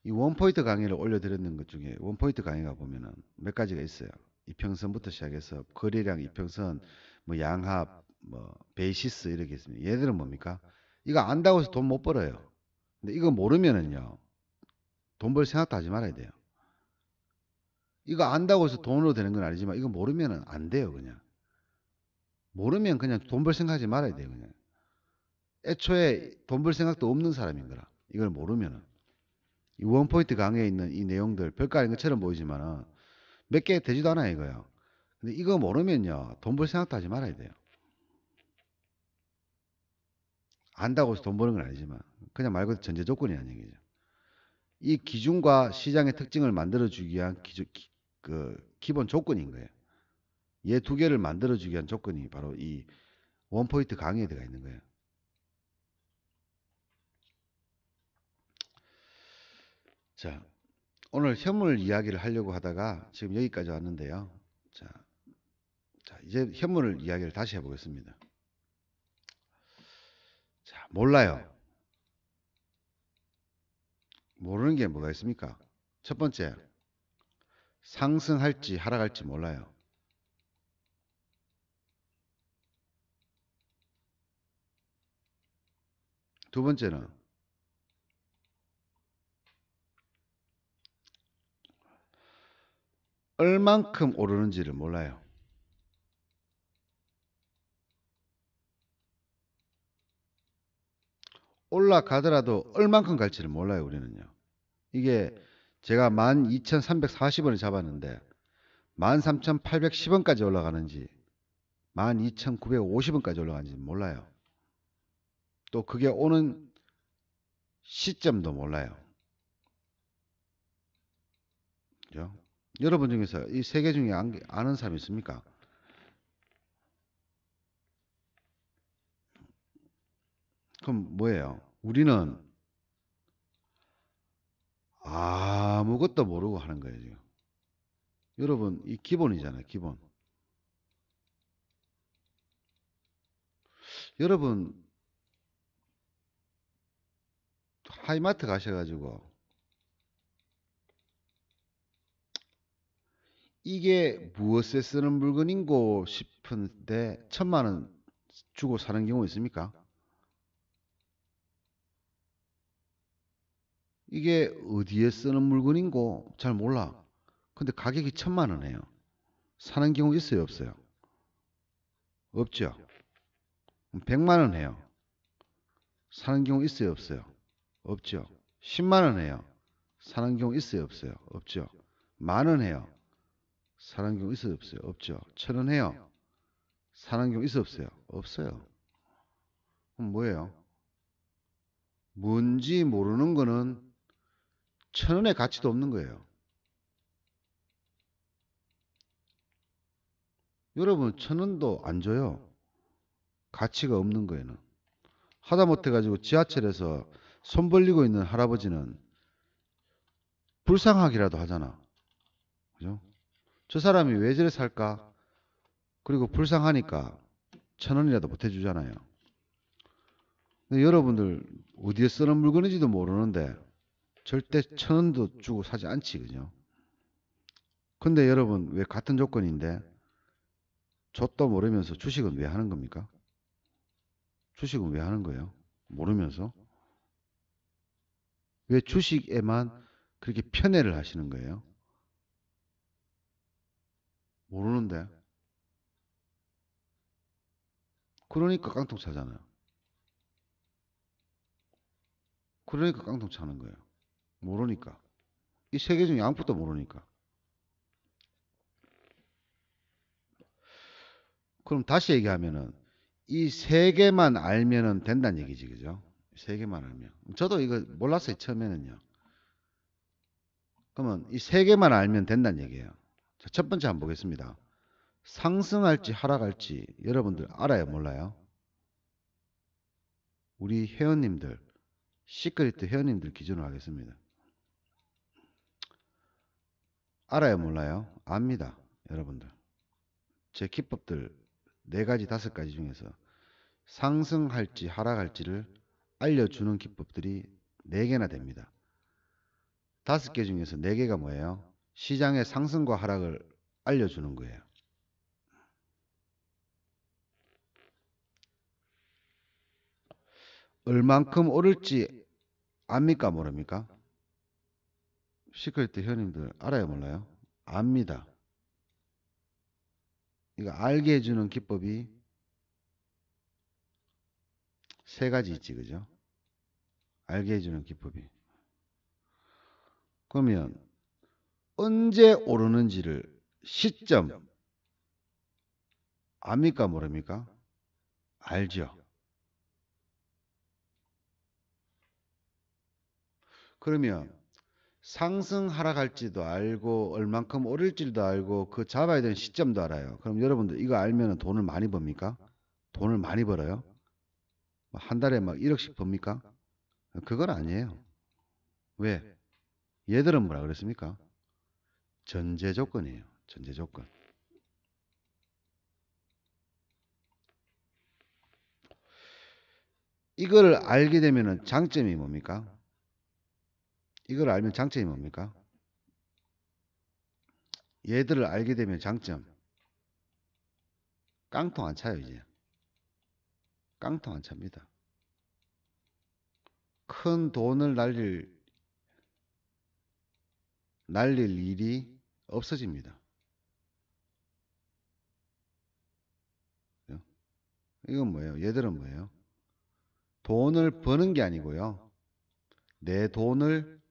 이 원포인트 강의를 올려드렸는 것 중에 원포인트 강의가 보면은 몇 가지가 있어요. 이평선부터 시작해서 거래량 이평선, 뭐 양합, 뭐 베이시스 이렇게 있습니다. 얘들은 뭡니까? 이거 안다고 해서 돈 못 벌어요. 근데 이거 모르면은요, 돈 벌 생각도 하지 말아야 돼요. 이거 안다고 해서 돈으로 되는 건 아니지만 이거 모르면은 안 돼요, 그냥. 모르면 그냥 돈 벌 생각하지 말아야 돼요, 그냥. 애초에 돈 벌 생각도 없는 사람인 거라. 이걸 모르면은. 이 원포인트 강의에 있는 이 내용들 별거 아닌 것처럼 보이지만은 몇 개 되지도 않아요, 이거요. 근데 이거 모르면요, 돈 벌 생각도 하지 말아야 돼요. 안다고 해서 돈 버는 건 아니지만 그냥 말 그대로 전제 조건이라는 얘기죠. 이 기준과 시장의 특징을 만들어주기 위한 기본 조건인 거예요. 얘 두 개를 만들어주기 위한 조건이 바로 이 원포인트 강의에 들어가 있는 거예요. 자, 오늘 현물 이야기를 하려고 하다가 지금 여기까지 왔는데요. 자, 이제 현물 이야기를 다시 해보겠습니다. 자, 몰라요. 모르는 게 뭐가 있습니까? 첫 번째, 상승할지 하락할지 몰라요. 두 번째는 얼만큼 오르는지를 몰라요. 올라가더라도 얼만큼 갈지를 몰라요, 우리는요. 이게 제가 12,340원을 잡았는데 13,810원까지 올라가는지 12,950원까지 올라가는지 몰라요. 또 그게 오는 시점도 몰라요. 그죠? 여러분 중에서 이 세 개 중에 아는 사람 있습니까? 그럼 뭐예요? 우리는 아무것도 모르고 하는 거예요, 지금. 여러분, 이 기본이잖아요, 기본. 여러분, 하이마트 가셔가지고 이게 무엇에 쓰는 물건인고 싶은데 1,000만 원 주고 사는 경우 있습니까? 이게 어디에 쓰는 물건인고 잘 몰라. 근데 가격이 1,000만 원이에요. 사는 경우 있어요, 없어요? 없죠. 100만 원 해요. 사는 경우 있어요, 없어요? 없죠. 10만 원 해요. 사는 경우 있어요, 없어요? 없죠. 만 원 해요. 사는 경우 있어요, 없어요? 없죠. 1,000원 해요. 사는 경우 있어요, 없어요? 없어요. 그럼 뭐예요? 뭔지 모르는 거는 1,000원의 가치도 없는 거예요. 여러분, 1,000원도 안 줘요. 가치가 없는 거에는. 하다못해 가지고 지하철에서 손 벌리고 있는 할아버지는 불쌍하기라도 하잖아. 그죠? 저 사람이 왜 저래 살까? 그리고 불쌍하니까 1,000원이라도 보태주잖아요. 근데 여러분들 어디에 쓰는 물건인지도 모르는데 절대 1,000원도 주고 사지 않지, 그죠? 근데 여러분 왜 같은 조건인데 줬도 모르면서 주식은 왜 하는 겁니까? 주식은 왜 하는 거예요? 모르면서? 왜 주식에만 그렇게 편애를 하시는 거예요? 모르는데. 그러니까 깡통 차잖아요. 그러니까 깡통 차는 거예요. 모르니까. 이 세 개 중에 아무것도 모르니까. 그럼 다시 얘기하면은 이 세 개만 알면은 된다는 얘기지, 그죠? 세 개만 알면. 저도 이거 몰랐어요, 처음에는요. 그러면 이 세 개만 알면 된다는 얘기예요. 자, 첫 번째 한번 보겠습니다. 상승할지 하락할지 여러분들 알아요, 몰라요? 우리 회원님들, 시크릿 회원님들 기준으로 하겠습니다. 알아요, 몰라요? 압니다, 여러분들. 제 기법들 네 가지, 다섯 가지 중에서 상승할지 하락할지를 알려주는 기법들이 네 개나 됩니다. 다섯 개 중에서 네 개가 뭐예요? 시장의 상승과 하락을 알려주는 거예요. 얼만큼 오를지 압니까, 모릅니까? 시크릿 회원님들 알아요, 몰라요? 압니다. 이거 알게 해주는 기법이 세 가지 있지, 그죠? 알게 해주는 기법이. 그러면 언제 오르는지를 시점 압니까, 모릅니까? 알죠. 그러면 상승 하락할지도 알고 얼만큼 오를지도 알고 그 잡아야 되는 시점도 알아요. 그럼 여러분들 이거 알면 돈을 많이 법니까? 돈을 많이 벌어요? 한 달에 막 1억씩 법니까? 그건 아니에요. 왜? 얘들은 뭐라 그랬습니까? 전제 조건이에요. 전제 조건. 이걸 알게 되면 장점이 뭡니까? 이걸 알면 장점이 뭡니까? 얘들을 알게 되면 장점. 깡통 안 차요, 이제. 깡통 안 찹니다. 큰 돈을 날릴 일이 없어집니다. 이건 뭐예요? 얘들은 뭐예요? 돈을 버는 게 아니고요. 내 돈을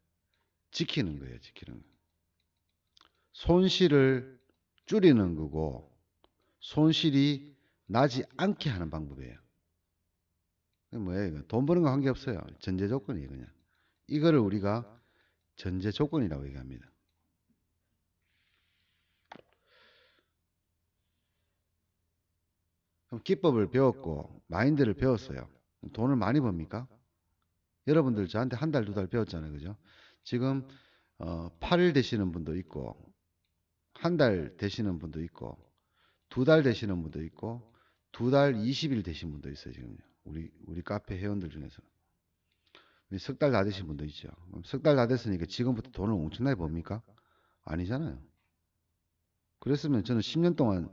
지키는 거예요. 지키는 거. 손실을 줄이는 거고 손실이 나지 않게 하는 방법이에요. 뭐예요? 이거? 돈 버는 거 관계없어요. 전제 조건이에요. 그냥. 이거를 우리가 전제 조건이라고 얘기합니다. 그럼 기법을 배웠고 마인드를 배웠어요. 돈을 많이 법니까? 여러분들 저한테 한 달, 두 달 배웠잖아요. 그죠? 지금 8일 되시는 분도 있고 한 달 되시는 분도 있고 두 달 되시는 분도 있고 두 달 20일 되신 분도 있어요. 지금요. 우리 카페 회원들 중에서. 석 달 다 되신 분도 있죠. 석 달 다 됐으니까 지금부터 돈을 엄청나게 법니까? 아니잖아요. 그랬으면 저는 10년 동안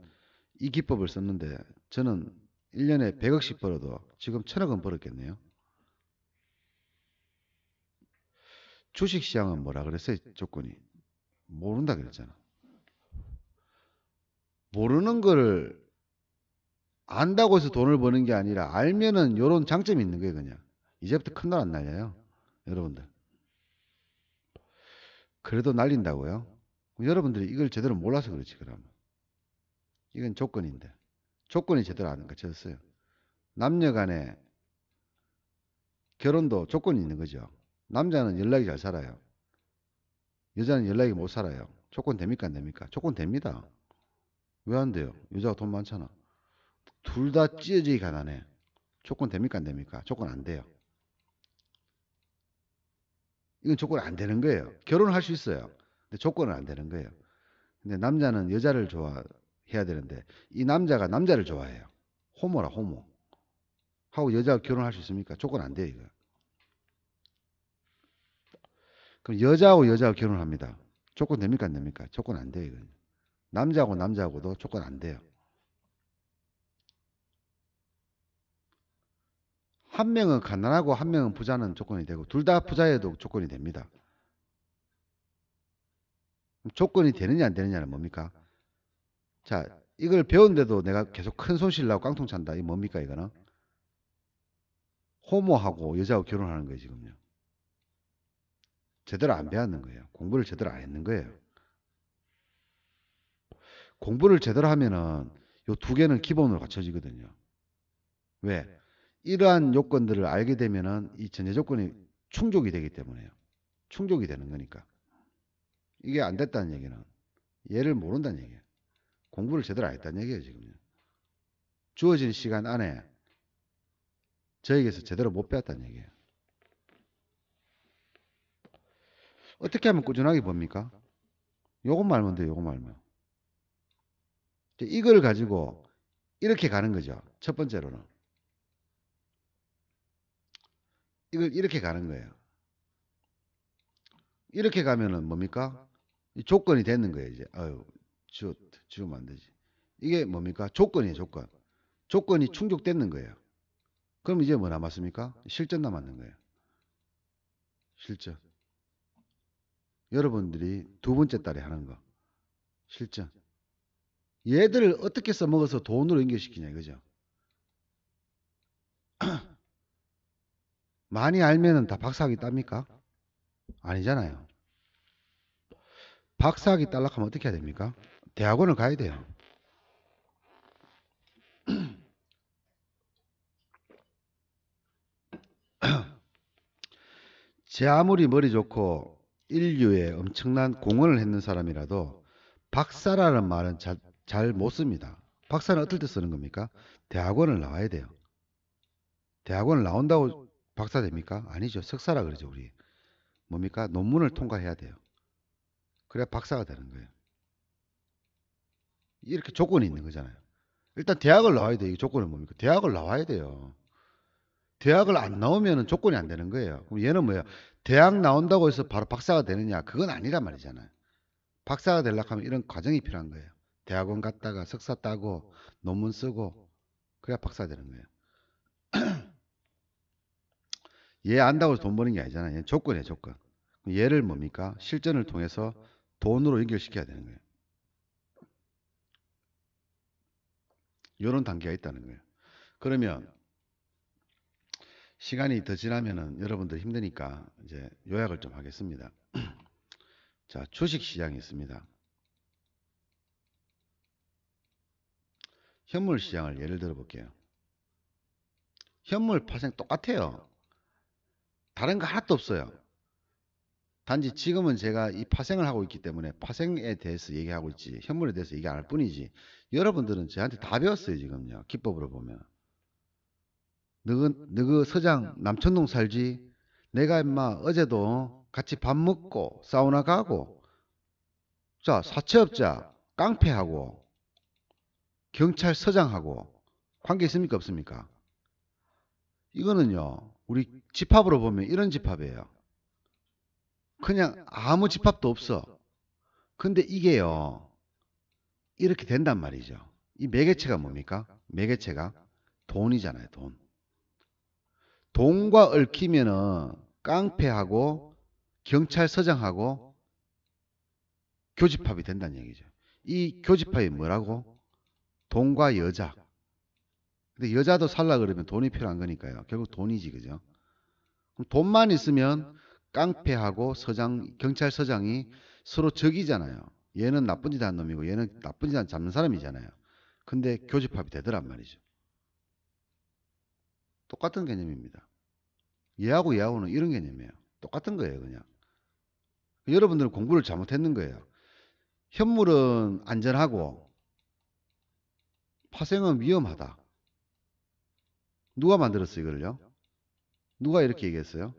이 기법을 썼는데 저는 1년에 100억씩 벌어도 지금 1000억은 벌었겠네요. 주식시장은 뭐라 그랬어요? 조건이. 모른다 그랬잖아. 모르는 거를 안다고 해서 돈을 버는 게 아니라 알면은 요런 장점이 있는 거예요, 그냥. 이제부터 큰 돈 안 날려요. 여러분들. 그래도 날린다고요? 여러분들이 이걸 제대로 몰라서 그렇지, 그러면. 이건 조건인데. 조건이 제대로 안 갖춰졌어요. 남녀 간에 결혼도 조건이 있는 거죠. 남자는 연락이 잘 살아요. 여자는 연락이 못 살아요. 조건 됩니까, 안 됩니까? 조건 됩니다. 왜 안 돼요? 여자가 돈 많잖아. 둘 다 찢어지기 가난해. 조건 됩니까, 안 됩니까? 조건 안 돼요. 이건 조건이 안 되는 거예요. 결혼을 할 수 있어요. 근데 조건은 안 되는 거예요. 근데 남자는 여자를 좋아해야 되는데 이 남자가 남자를 좋아해요. 호모라 호모. 하고 여자가 결혼할 수 있습니까? 조건 안 돼요, 이거. 그럼 여자하고 여자가 결혼합니다. 조건 됩니까, 안 됩니까? 조건 안 돼요, 이건. 남자하고 남자하고도 조건 안 돼요. 한 명은 가난하고 한 명은 부자는 조건이 되고 둘 다 부자여도 조건이 됩니다. 조건이 되느냐 안 되느냐는 뭡니까? 자, 이걸 배운데도 내가 계속 큰 손실 나고 깡통 찬다. 이 뭡니까 이거는? 호모하고 여자하고 결혼하는 거예요 지금요. 제대로 안 배웠는 거예요. 공부를 제대로 안 했는 거예요. 공부를 제대로 하면은 요 두 개는 기본으로 갖춰지거든요. 왜? 이러한 요건들을 알게 되면은 이 전제 조건이 충족이 되기 때문에요. 충족이 되는 거니까. 이게 안 됐다는 얘기는 얘를 모른다는 얘기예요. 공부를 제대로 안 했다는 얘기예요, 지금요. 주어진 시간 안에 저에게서 제대로 못 배웠다는 얘기예요. 어떻게 하면 꾸준하게 봅니까? 요것만 알면 돼요, 요것만 알면. 이걸 가지고 이렇게 가는 거죠. 첫 번째로는. 이걸 이렇게 가는 거예요. 이렇게 가면은 뭡니까? 이 조건이 되는 거예요, 이제. 아유, 지우면 안 되지. 이게 뭡니까? 조건이에요, 조건. 조건이 충족되는 거예요. 그럼 이제 뭐 남았습니까? 실전 남았는 거예요. 실전. 여러분들이 두 번째 달에 하는 거. 실전. 얘들을 어떻게 써먹어서 돈으로 연결시키냐 이거죠. 많이 알면은 다 박사학위 땁니까? 아니잖아요. 박사학위 딸락 하면 어떻게 해야 됩니까? 대학원을 가야 돼요. 제 아무리 머리 좋고 인류에 엄청난 공헌을 했는 사람이라도 박사라는 말은 잘 못 씁니다. 박사는 어떨 때 쓰는 겁니까? 대학원을 나와야 돼요. 대학원을 나온다고 박사 됩니까? 아니죠. 석사라 그러죠, 우리. 뭡니까? 논문을 통과해야 돼요. 그래야 박사가 되는 거예요. 이렇게 조건이 있는 거잖아요. 일단 대학을 나와야 돼요. 이 조건은 뭡니까? 대학을 나와야 돼요. 대학을 안 나오면 조건이 안 되는 거예요. 그럼 얘는 뭐야? 대학 나온다고 해서 바로 박사가 되느냐? 그건 아니란 말이잖아요. 박사가 되려고 하면 이런 과정이 필요한 거예요. 대학원 갔다가 석사 따고 논문 쓰고 그래야 박사 되는 거예요. 얘 안다고 해서 돈 버는 게 아니잖아요. 얘 조건이에요, 조건. 얘를 뭡니까? 실전을 통해서 돈으로 연결시켜야 되는 거예요. 이런 단계가 있다는 거예요. 그러면 시간이 더 지나면은 여러분들 힘드니까 이제 요약을 좀 하겠습니다. 자, 주식 시장이 있습니다. 현물 시장을 예를 들어 볼게요. 현물 파생 똑같아요. 다른 거 하나도 없어요. 단지 지금은 제가 이 파생을 하고 있기 때문에 파생에 대해서 얘기하고 있지 현물에 대해서 얘기 안 할 뿐이지 여러분들은 저한테 다 배웠어요 지금요. 기법으로 보면. 너그 서장 남천동 살지? 내가 임마 어제도 같이 밥 먹고 사우나 가고 자 사채업자 깡패하고 경찰서장하고 관계 있습니까 없습니까? 이거는요 우리 집합으로 보면 이런 집합이에요. 그냥 아무 집합도 없어. 근데 이게요 이렇게 된단 말이죠. 이 매개체가 뭡니까? 매개체가 돈이잖아요. 돈. 돈과 얽히면은 깡패하고 경찰서장하고 교집합이 된다는 얘기죠. 이 교집합이 뭐라고? 돈과 여자. 근데 여자도 살라 그러면 돈이 필요한 거니까요. 결국 돈이지, 그죠? 그럼 돈만 있으면 깡패하고 경찰서장이 서로 적이잖아요. 얘는 나쁜 짓 한 놈이고 얘는 나쁜 짓 안 잡는 사람이잖아요. 근데 교집합이 되더란 말이죠. 똑같은 개념입니다. 얘하고 얘하고는 이런 개념이에요. 똑같은 거예요, 그냥. 여러분들은 공부를 잘못했는 거예요. 현물은 안전하고 파생은 위험하다. 누가 만들었어요, 이걸요? 누가 이렇게 얘기했어요?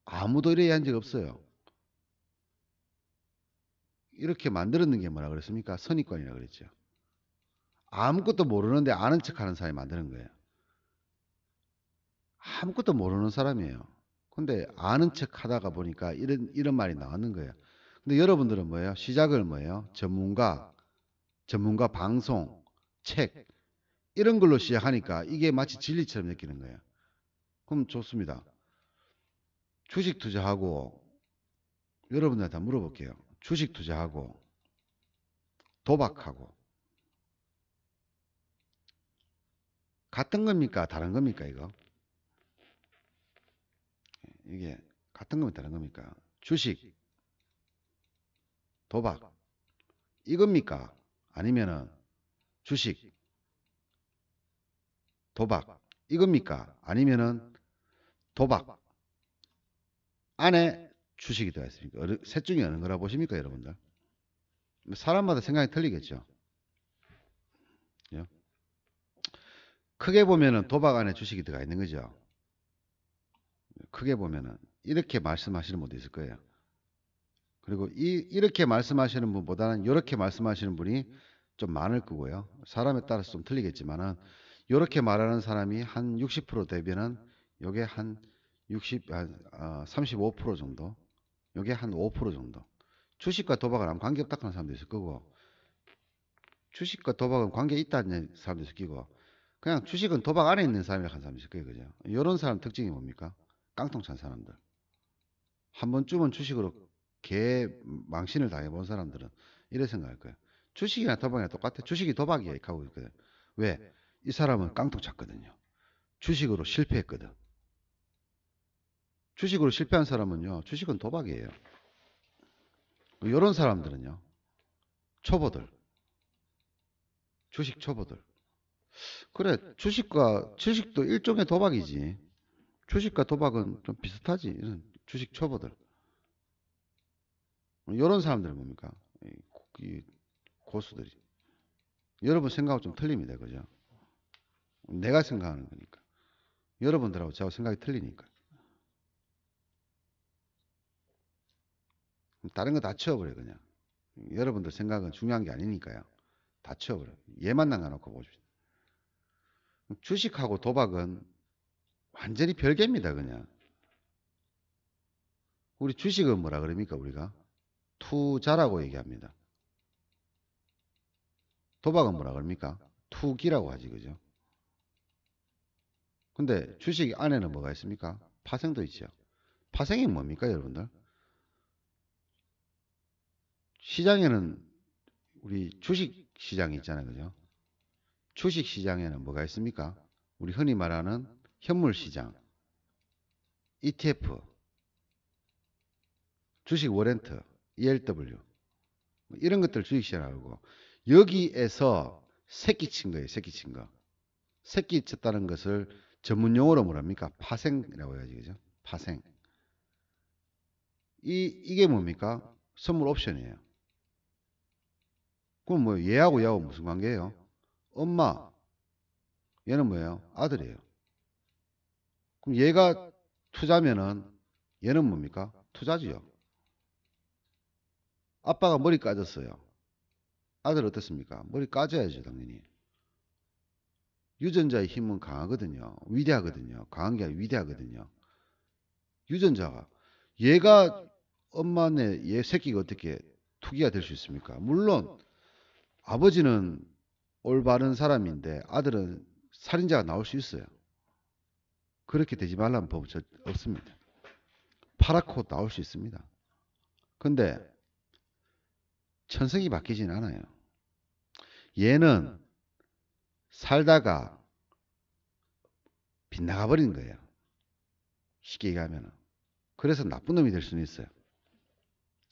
아무도 이래 한 적 없어요. 이렇게 만들었는 게 뭐라 그랬습니까? 선입관이라 그랬죠. 아무것도 모르는데 아는 척 하는 사람이 만드는 거예요. 아무것도 모르는 사람이에요. 근데 아는 척 하다가 보니까 이런 말이 나왔는 거예요. 근데 여러분들은 뭐예요? 시작을 뭐예요? 전문가 방송, 책 이런 걸로 시작하니까 이게 마치 진리처럼 느끼는 거예요. 그럼 좋습니다. 주식 투자하고 여러분들한테 물어볼게요. 주식 투자하고 도박하고 같은 겁니까? 다른 겁니까? 이게 같은 겁니까? 다른 겁니까? 주식, 도박 이겁니까? 아니면은 주식, 도박 이겁니까? 아니면은 도박 안에 주식이 들어가 있습니까? 셋 중에 어느 거라 보십니까, 여러분들? 사람마다 생각이 틀리겠죠. 예? 크게 보면은 도박 안에 주식이 들어가 있는 거죠. 크게 보면은 이렇게 말씀하시는 분도 있을 거예요. 그리고 이렇게 말씀하시는 분보다는 이렇게 말씀하시는 분이 좀 많을 거고요. 사람에 따라서 좀 틀리겠지만은 이렇게 말하는 사람이 한 60% 되면은 요게 한 35% 정도, 요게 한 5% 정도. 주식과 도박은 아무 관계 없다 하는 사람도 있을 거고, 주식과 도박은 관계 있다는 사람도 있을 거고, 그냥 주식은 도박 안에 있는 사람이라고 하는 사람도 있을 거예요. 그죠? 이런 사람 특징이 뭡니까? 깡통 찬 사람들. 한 번쯤은 주식으로 개 망신을 당해본 사람들은 이래 생각할 거예요. 주식이나 도박이나 똑같아. 주식이 도박이야. 이렇게 하고 있거든. 왜? 이 사람은 깡통 찼거든요. 주식으로 실패했거든. 주식으로 실패한 사람은요. 주식은 도박이에요. 이런 사람들은요. 초보들. 주식 초보들. 그래. 주식도 일종의 도박이지. 주식과 도박은 좀 비슷하지. 이런 주식 초보들. 이런 사람들은 뭡니까? 이 고수들이. 여러분 생각하고 좀 틀립니다. 그죠? 내가 생각하는 거니까. 여러분들하고 저하고 생각이 틀리니까. 다른 거 다 치워버려 그냥. 여러분들 생각은 중요한 게 아니니까요. 다 치워버려. 얘만 남겨놓고 보십시오. 주식하고 도박은 완전히 별개입니다. 그냥. 우리 주식은 뭐라 그럽니까 우리가? 투자라고 얘기합니다. 도박은 뭐라 그럽니까? 투기라고 하지. 그죠? 근데 주식 안에는 뭐가 있습니까? 파생도 있죠. 파생이 뭡니까 여러분들? 시장에는 우리 주식 시장이 있잖아요. 그죠? 주식 시장에는 뭐가 있습니까? 우리 흔히 말하는 현물 시장, ETF, 주식 워렌트, ELW 이런 것들 주식 시장하고 여기에서 새끼 친 거예요. 새끼 친 거. 새끼 쳤다는 것을 전문 용어로 뭐랍니까? 파생이라고 해야지. 그죠? 파생. 이게 뭡니까? 선물 옵션이에요. 그럼 뭐 얘하고 무슨 관계예요? 엄마. 얘는 뭐예요? 아들이에요. 그럼 얘가 투자면은 얘는 뭡니까? 투자지요. 아빠가 머리 까졌어요. 아들 어떻습니까? 머리 까져야죠, 당연히. 유전자의 힘은 강하거든요. 위대하거든요. 강한 게 아니라 위대하거든요. 유전자가. 얘가 엄마네 얘 새끼가 어떻게 투기가 될 수 있습니까? 물론 아버지는 올바른 사람인데 아들은 살인자가 나올 수 있어요. 그렇게 되지 말라는 법은 없습니다. 파랗고 나올 수 있습니다. 근데 천성이 바뀌진 않아요. 얘는 살다가 빗나가 버린 거예요. 쉽게 얘기하면. 그래서 나쁜 놈이 될 수는 있어요.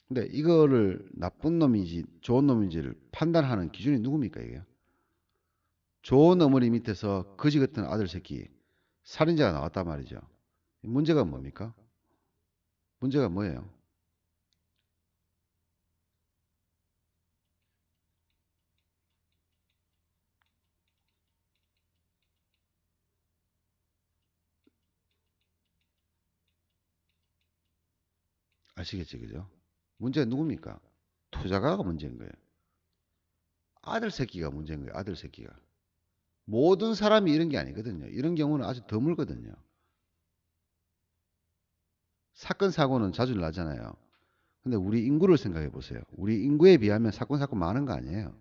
근데 이거를 나쁜 놈인지 좋은 놈인지를 판단하는 기준이 누굽니까 이게? 좋은 어머니 밑에서 거지 같은 아들 새끼 살인자가 나왔단 말이죠. 문제가 뭡니까? 문제가 뭐예요? 아시겠지, 그죠? 문제가 누굽니까? 투자가가 문제인 거예요. 아들 새끼가 문제인 거예요. 아들 새끼가. 모든 사람이 이런 게 아니거든요. 이런 경우는 아주 드물거든요. 사건 사고는 자주 나잖아요. 근데 우리 인구를 생각해 보세요. 우리 인구에 비하면 사건 사고 많은 거 아니에요.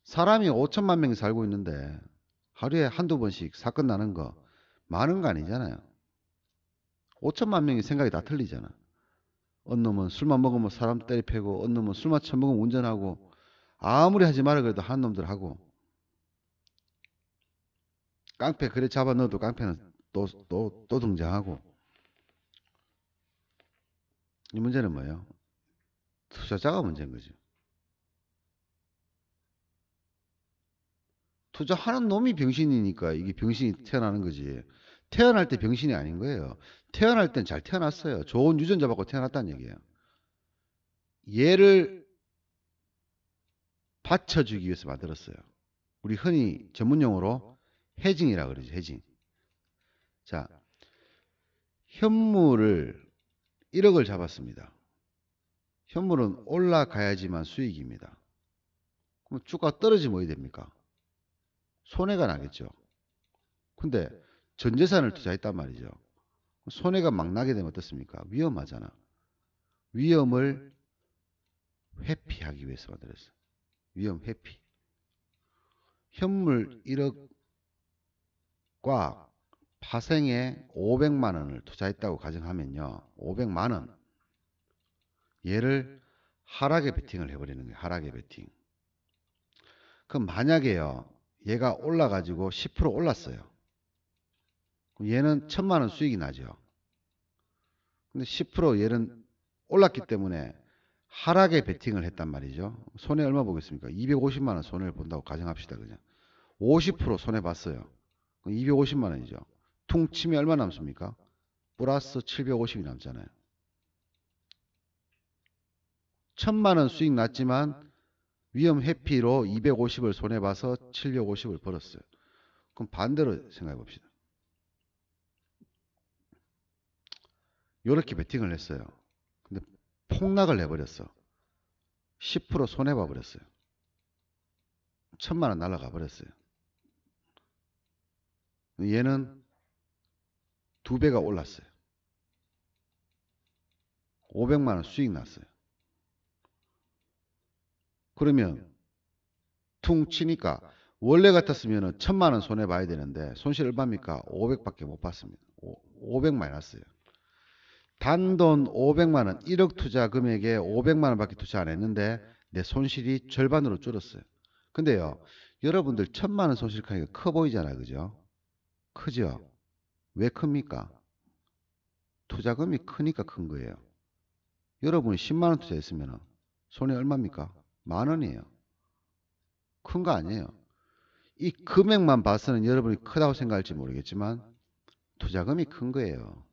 사람이 5천만 명이 살고 있는데 하루에 한두 번씩 사건 나는 거 많은 거 아니잖아요. 5천만 명이 생각이 다 틀리잖아. 어느 놈은 술만 먹으면 사람 때리 패고, 어느 놈은 술만 처먹으면 운전하고, 아무리 하지 마라 그래도 한 놈들 하고, 깡패 그래 잡아 넣어도 깡패는 또 등장하고. 이 문제는 뭐예요? 투자자가 문제인 거죠. 투자하는 놈이 병신이니까 이게 병신이 태어나는 거지. 태어날 때 병신이 아닌 거예요. 태어날 땐 잘 태어났어요. 좋은 유전자 받고 태어났다는 얘기예요. 얘를 받쳐주기 위해서 만들었어요. 우리 흔히 전문용어로 해징이라 그러죠. 해징. 자, 현물을 1억을 잡았습니다. 현물은 올라가야지만 수익입니다. 그럼 주가 떨어지면 어떻게 됩니까? 손해가 나겠죠. 근데 전 재산을 투자했단 말이죠. 손해가 막 나게 되면 어떻습니까? 위험하잖아. 위험을 회피하기 위해서 만들었어요. 위험 회피. 현물 1억과 파생에 500만 원을 투자했다고 가정하면요. 500만 원. 얘를 하락에 베팅을 해버리는 거예요. 하락에 베팅. 그럼 만약에요. 얘가 올라가지고 10% 올랐어요. 그럼 얘는 1000만 원 수익이 나죠. 근데 10% 얘는 올랐기 때문에 하락에 베팅을 했단 말이죠. 손해 얼마 보겠습니까? 250만 원 손해를 본다고 가정합시다. 그냥 50% 손해 봤어요. 250만 원이죠. 퉁치면 얼마 남습니까? 플러스 750이 남잖아요. 1000만 원 수익 났지만 위험 회피로 250을 손해봐서 750을 벌었어요. 그럼 반대로 생각해 봅시다. 이렇게 베팅을 했어요. 근데 폭락을 해버렸어. 10% 손해봐 버렸어요. 1000만 원 날아가 버렸어요. 얘는 2배가 올랐어요. 500만 원 수익 났어요. 그러면 퉁 치니까 원래 같았으면 1000만 원 손해 봐야 되는데 손실 얼마입니까? 500밖에 못 봤습니다. 500 마이너스예요. 단돈 500만 원, 1억 투자 금액에 500만 원밖에 투자 안 했는데 내 손실이 절반으로 줄었어요. 근데요, 여러분들 1000만 원 손실하니까 커 보이잖아요. 그죠? 크죠? 왜 큽니까? 투자금이 크니까 큰 거예요. 여러분이 10만 원 투자했으면 손해 얼마입니까? 10,000원이에요. 큰 거 아니에요. 이 금액만 봐서는 여러분이 크다고 생각할지 모르겠지만 투자금이 큰 거예요.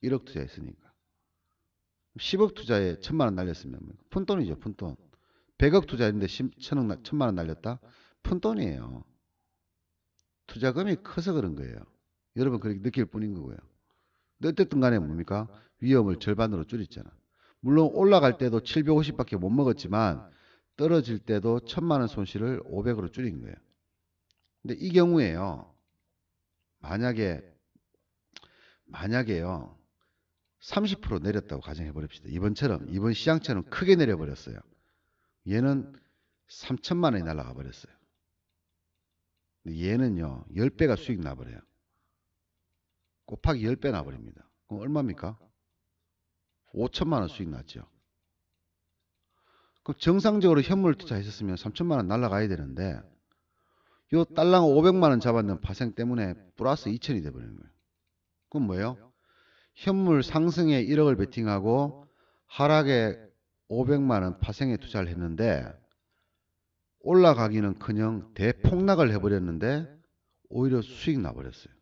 1억 투자했으니까. 10억 투자에 1000만 원 날렸으면 푼돈이죠. 푼돈. 100억 투자했는데 1000만 원 날렸다? 푼돈이에요. 투자금이 커서 그런 거예요. 여러분 그렇게 느낄 뿐인 거고요. 어쨌든 간에 뭡니까? 위험을 절반으로 줄였잖아. 물론 올라갈 때도 750밖에 못 먹었지만 떨어질 때도 1000만 원 손실을 500으로 줄인 거예요. 근데 이 경우에요. 만약에요. 30% 내렸다고 가정해 버립시다. 이번 시장처럼 크게 내려버렸어요. 얘는 3천만 원이 날아가 버렸어요. 얘는요. 10배가 수익 나버려요. 곱하기 10배 나버립니다. 그럼 얼마입니까? 5천만 원 수익 났죠. 그럼 정상적으로 현물 투자했었으면 3천만 원 날아가야 되는데 요 딸랑 500만 원 잡았는 파생 때문에 플러스 2천이 돼버리는 거예요. 그럼 뭐예요? 현물 상승에 1억을 베팅하고 하락에 500만 원 파생에 투자를 했는데 올라가기는커녕 대폭락을 해버렸는데 오히려 수익 나버렸어요.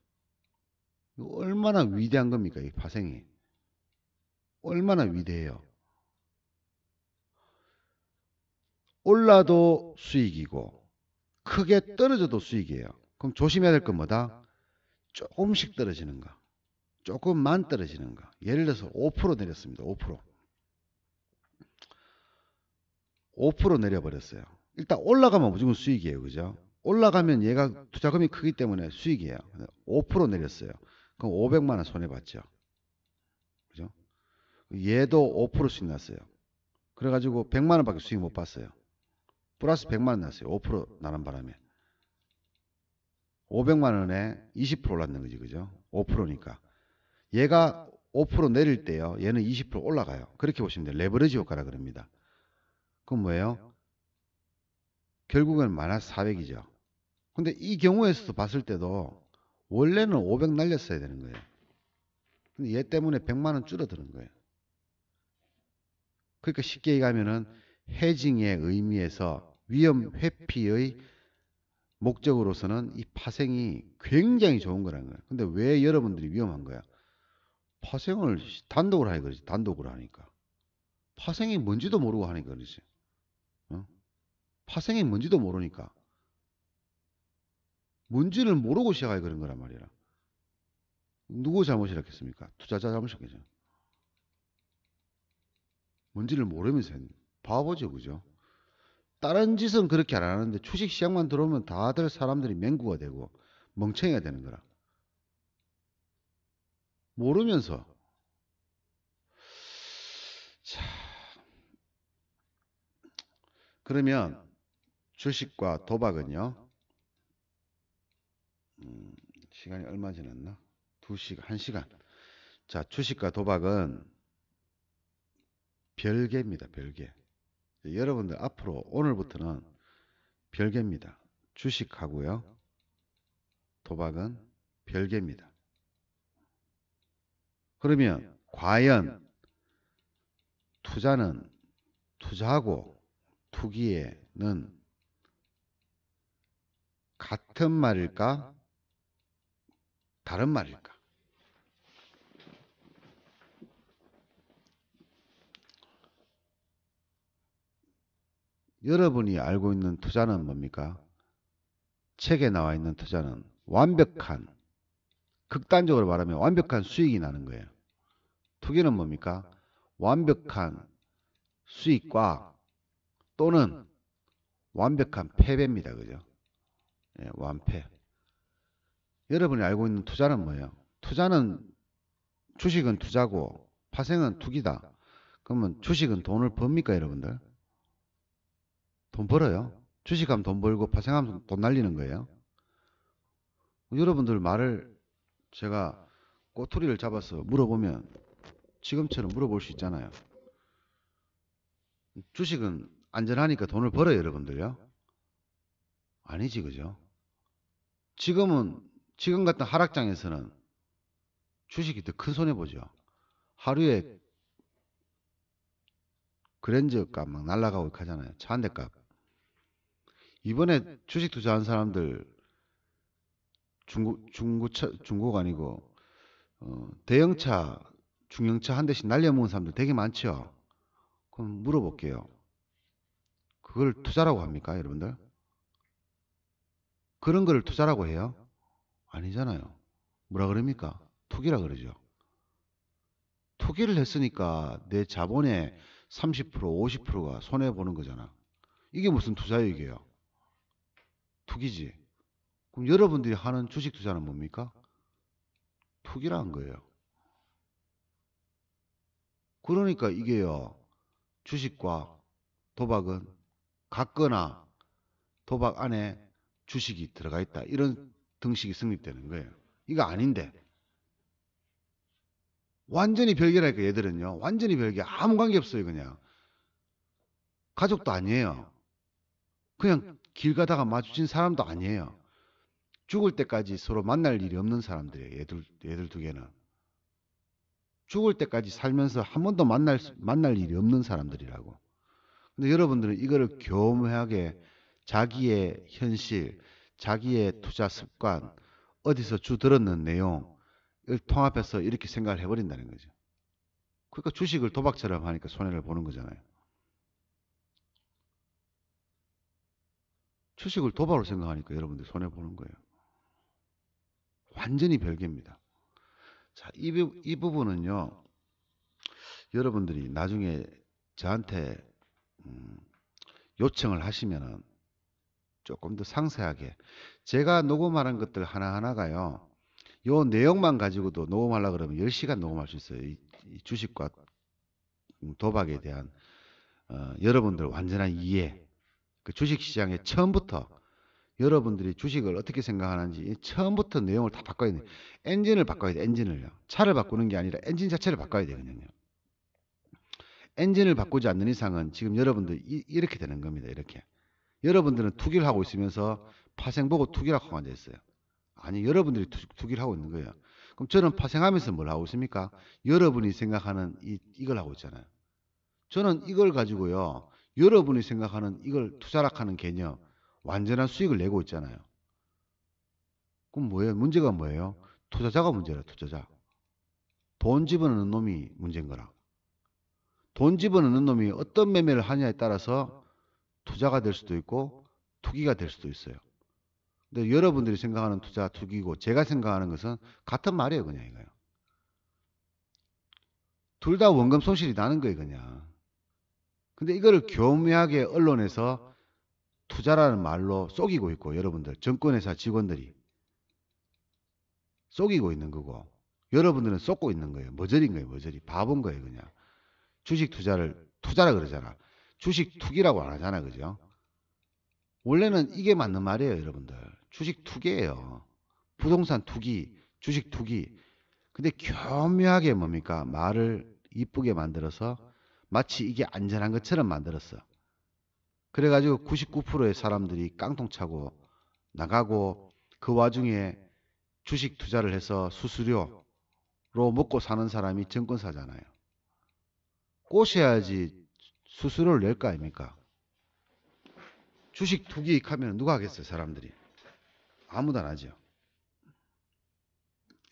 이거 얼마나 위대한 겁니까? 이 파생이. 얼마나 위대해요. 올라도 수익이고 크게 떨어져도 수익이에요. 그럼 조심해야 될 건 뭐다? 조금씩 떨어지는 거. 조금만 떨어지는 거. 예를 들어서 5% 내렸습니다. 5%. 5% 내려버렸어요. 일단 올라가면 무조건 수익이에요. 그죠? 올라가면 얘가 투자금이 크기 때문에 수익이에요. 5% 내렸어요. 그럼 500만 원 손해봤죠. 그죠? 얘도 5% 수익 났어요. 그래가지고 100만 원밖에 수익 못 봤어요. 플러스 100만 원 났어요. 5% 나는 바람에. 500만 원에 20% 올랐는 거지. 그죠? 5%니까. 얘가 5% 내릴 때요. 얘는 20% 올라가요. 그렇게 보시면 돼요. 레버리지 효과라 그럽니다. 그럼 뭐예요? 결국은 마이너스 400이죠. 근데 이 경우에서도 봤을 때도 원래는 500 날렸어야 되는 거예요. 근데 얘 때문에 100만 원 줄어드는 거예요. 그러니까 쉽게 얘기하면은 헤징의 의미에서 위험 회피의 목적으로서는 이 파생이 굉장히 좋은 거라는 거예요. 근데 왜 여러분들이 위험한 거야? 파생을 단독으로 하니까 그러지. 단독으로 하니까. 파생이 뭔지도 모르고 하니까 그러지. 어? 파생이 뭔지도 모르니까. 뭔지를 모르고 시작하게 그런 거란 말이야. 누구 잘못이랬겠습니까? 투자자 잘못이겠죠. 뭔지를 모르면서 했는 바보죠, 그죠? 다른 짓은 그렇게 안 하는데 주식 시장만 들어오면 다들 사람들이 맹구가 되고 멍청이가 되는 거라. 모르면서. 자, 그러면 주식과 도박은요. 시간이 얼마 지났나? 2시간, 1시간. 자, 주식과 도박은 별개입니다. 별개. 여러분들 앞으로 오늘부터는 별개입니다. 주식하고요. 도박은 별개입니다. 그러면 과연 투자는 투자하고 투기에는 같은 말일까? 다른 말일까? 여러분이 알고 있는 투자는 뭡니까? 책에 나와 있는 투자는 완벽한, 극단적으로 말하면 완벽한 수익이 나는 거예요. 투기는 뭡니까? 완벽한 수익과 또는 완벽한 패배입니다. 그죠? 예, 완패. 여러분이 알고 있는 투자는 뭐예요? 투자는, 주식은 투자고 파생은 투기다. 그러면 주식은 돈을 법니까, 여러분들? 돈 벌어요. 주식하면 돈 벌고 파생하면 돈 날리는 거예요. 여러분들 말을 제가 꼬투리를 잡아서 물어보면 지금처럼 물어볼 수 있잖아요. 주식은 안전하니까 돈을 벌어요, 여러분들요? 아니지, 그죠? 지금 같은 하락장에서는 주식이 더 큰 손해보죠. 하루에 그랜저 값 막 날라가고 하잖아요. 차 한 대 값. 이번에 주식 투자한 사람들 중고가 아니고 대형차, 중형차 한 대씩 날려먹은 사람들 되게 많죠. 그럼 물어볼게요. 그걸 투자라고 합니까, 여러분들? 그런 걸 투자라고 해요? 아니잖아요. 뭐라 그럽니까? 투기라 그러죠. 투기를 했으니까 내 자본의 30%, 50%가 손해보는 거잖아. 이게 무슨 투자이익이에요? 투기지. 그럼 여러분들이 하는 주식 투자는 뭡니까? 투기라는 거예요. 그러니까 이게요. 주식과 도박은 같거나 도박 안에 주식이 들어가 있다. 이런 등식이 성립되는 거예요. 이거 아닌데. 완전히 별개라니까 얘들은요. 완전히 별개. 아무 관계 없어요. 그냥. 가족도 아니에요. 그냥 길 가다가 마주친 사람도 아니에요. 죽을 때까지 서로 만날 일이 없는 사람들이에요. 얘들 두 개는. 죽을 때까지 살면서 한 번도 만날 일이 없는 사람들이라고. 근데 여러분들은 이거를 교묘하게 자기의 현실, 자기의 투자 습관, 어디서 들었는 내용을 통합해서 이렇게 생각을 해버린다는 거죠. 그러니까 주식을 도박처럼 하니까 손해를 보는 거잖아요. 주식을 도박으로 생각하니까 여러분들 손해 보는 거예요. 완전히 별개입니다. 자, 이 부분은요. 여러분들이 나중에 저한테 요청을 하시면은 조금 더 상세하게 제가 녹음하는 것들 하나하나가요. 요 내용만 가지고도 녹음하려고 그러면 10시간 녹음할 수 있어요. 이 주식과 도박에 대한 여러분들 완전한 이해, 그 주식시장에 처음부터 여러분들이 주식을 어떻게 생각하는지 처음부터 내용을 다 바꿔야 돼. 엔진을 바꿔야 돼. 엔진을요. 차를 바꾸는 게 아니라 엔진 자체를 바꿔야 되거든요. 엔진을 바꾸지 않는 이상은 지금 여러분들 이렇게 되는 겁니다. 이렇게. 여러분들은 투기를 하고 있으면서 파생 보고 투기를 하고 앉아 있어요. 아니, 여러분들이 투기를 하고 있는 거예요. 그럼 저는 파생하면서 뭘 하고 있습니까? 여러분이 생각하는 이걸 하고 있잖아요. 저는 이걸 가지고요. 여러분이 생각하는 이걸 투자락하는 개념, 완전한 수익을 내고 있잖아요. 그럼 뭐예요? 문제가 뭐예요? 투자자가 문제라, 투자자. 돈 집어넣는 놈이 문제인 거라. 돈 집어넣는 놈이 어떤 매매를 하냐에 따라서 투자가 될 수도 있고 투기가 될 수도 있어요. 근데 여러분들이 생각하는 투자, 투기고 제가 생각하는 것은 같은 말이에요, 그냥 이거요. 둘 다 원금 손실이 나는 거예요, 그냥. 근데 이거를 교묘하게 언론에서 투자라는 말로 속이고 있고, 여러분들, 증권회사 직원들이 속이고 있는 거고, 여러분들은 속고 있는 거예요. 머저리인 거예요, 머저리. 바본 거예요, 그냥. 주식 투자를 투자라 그러잖아. 주식 투기라고 안 하잖아, 그죠? 원래는 이게 맞는 말이에요, 여러분들. 주식 투기예요. 부동산 투기, 주식 투기. 근데 교묘하게 뭡니까? 말을 이쁘게 만들어서 마치 이게 안전한 것처럼 만들었어. 그래가지고 99%의 사람들이 깡통 차고 나가고 그 와중에 주식 투자를 해서 수수료로 먹고 사는 사람이 증권사잖아요. 꼬셔야지 수수료를 낼 거 아닙니까? 주식 투기하면 누가 하겠어요, 사람들이? 아무도 안 하죠.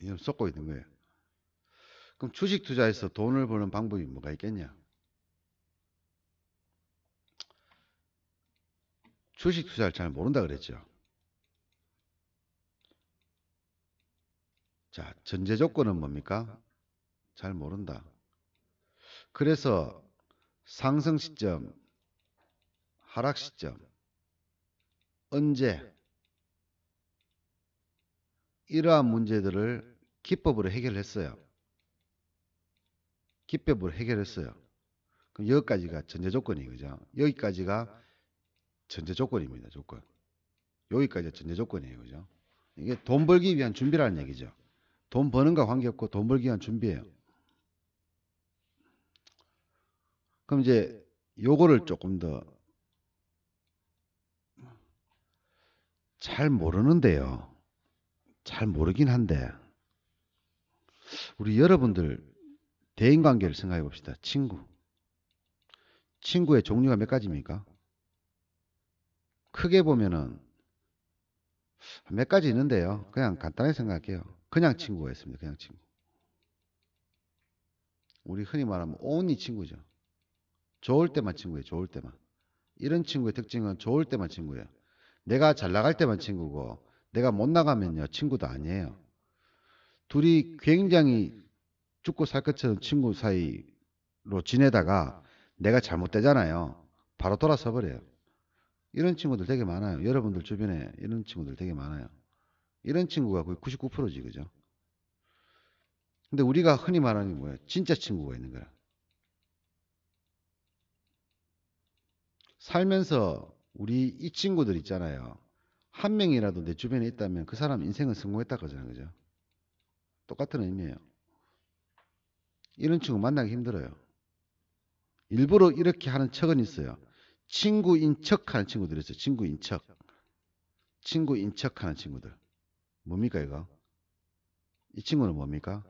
이건 쏟고 있는 거예요. 그럼 주식 투자에서 돈을 버는 방법이 뭐가 있겠냐? 주식 투자를 잘 모른다 그랬죠. 자, 전제 조건은 뭡니까? 잘 모른다. 그래서 상승 시점, 하락 시점, 언제 이러한 문제들을 기법으로 해결했어요. 기법으로 해결했어요. 그럼 여기까지가 전제 조건이에요. 그죠? 여기까지가 전제 조건입니다. 조건. 여기까지가 전제 조건이에요. 그죠? 이게 돈 벌기 위한 준비라는 얘기죠. 돈 버는 거 관계없고 돈 벌기 위한 준비예요. 그럼 이제 요거를 조금 더 잘 모르는데요. 잘 모르긴 한데 우리 여러분들 대인관계를 생각해 봅시다. 친구. 친구의 종류가 몇 가지입니까? 크게 보면은 몇 가지 있는데요. 그냥 간단하게 생각할게요. 그냥 친구가 있습니다. 그냥 친구. 우리 흔히 말하면 only 친구죠. 좋을 때만 친구예요. 좋을 때만. 이런 친구의 특징은 좋을 때만 친구예요. 내가 잘 나갈 때만 친구고 내가 못 나가면요 친구도 아니에요. 둘이 굉장히 죽고 살 것처럼 친구 사이로 지내다가 내가 잘못되잖아요. 바로 돌아서 버려요. 이런 친구들 되게 많아요. 여러분들 주변에 이런 친구들 되게 많아요. 이런 친구가 거의 99%지, 그죠? 근데 우리가 흔히 말하는 게 뭐예요? 진짜 친구가 있는 거야. 살면서 우리 이 친구들 있잖아요. 한 명이라도 내 주변에 있다면 그 사람 인생은 성공했다 그러잖아요. 그죠? 똑같은 의미예요. 이런 친구 만나기 힘들어요. 일부러 이렇게 하는 척은 있어요. 친구인 척 하는 친구들이 있어요. 친구인 척. 친구인 척 하는 친구들. 뭡니까, 이거? 이 친구는 뭡니까?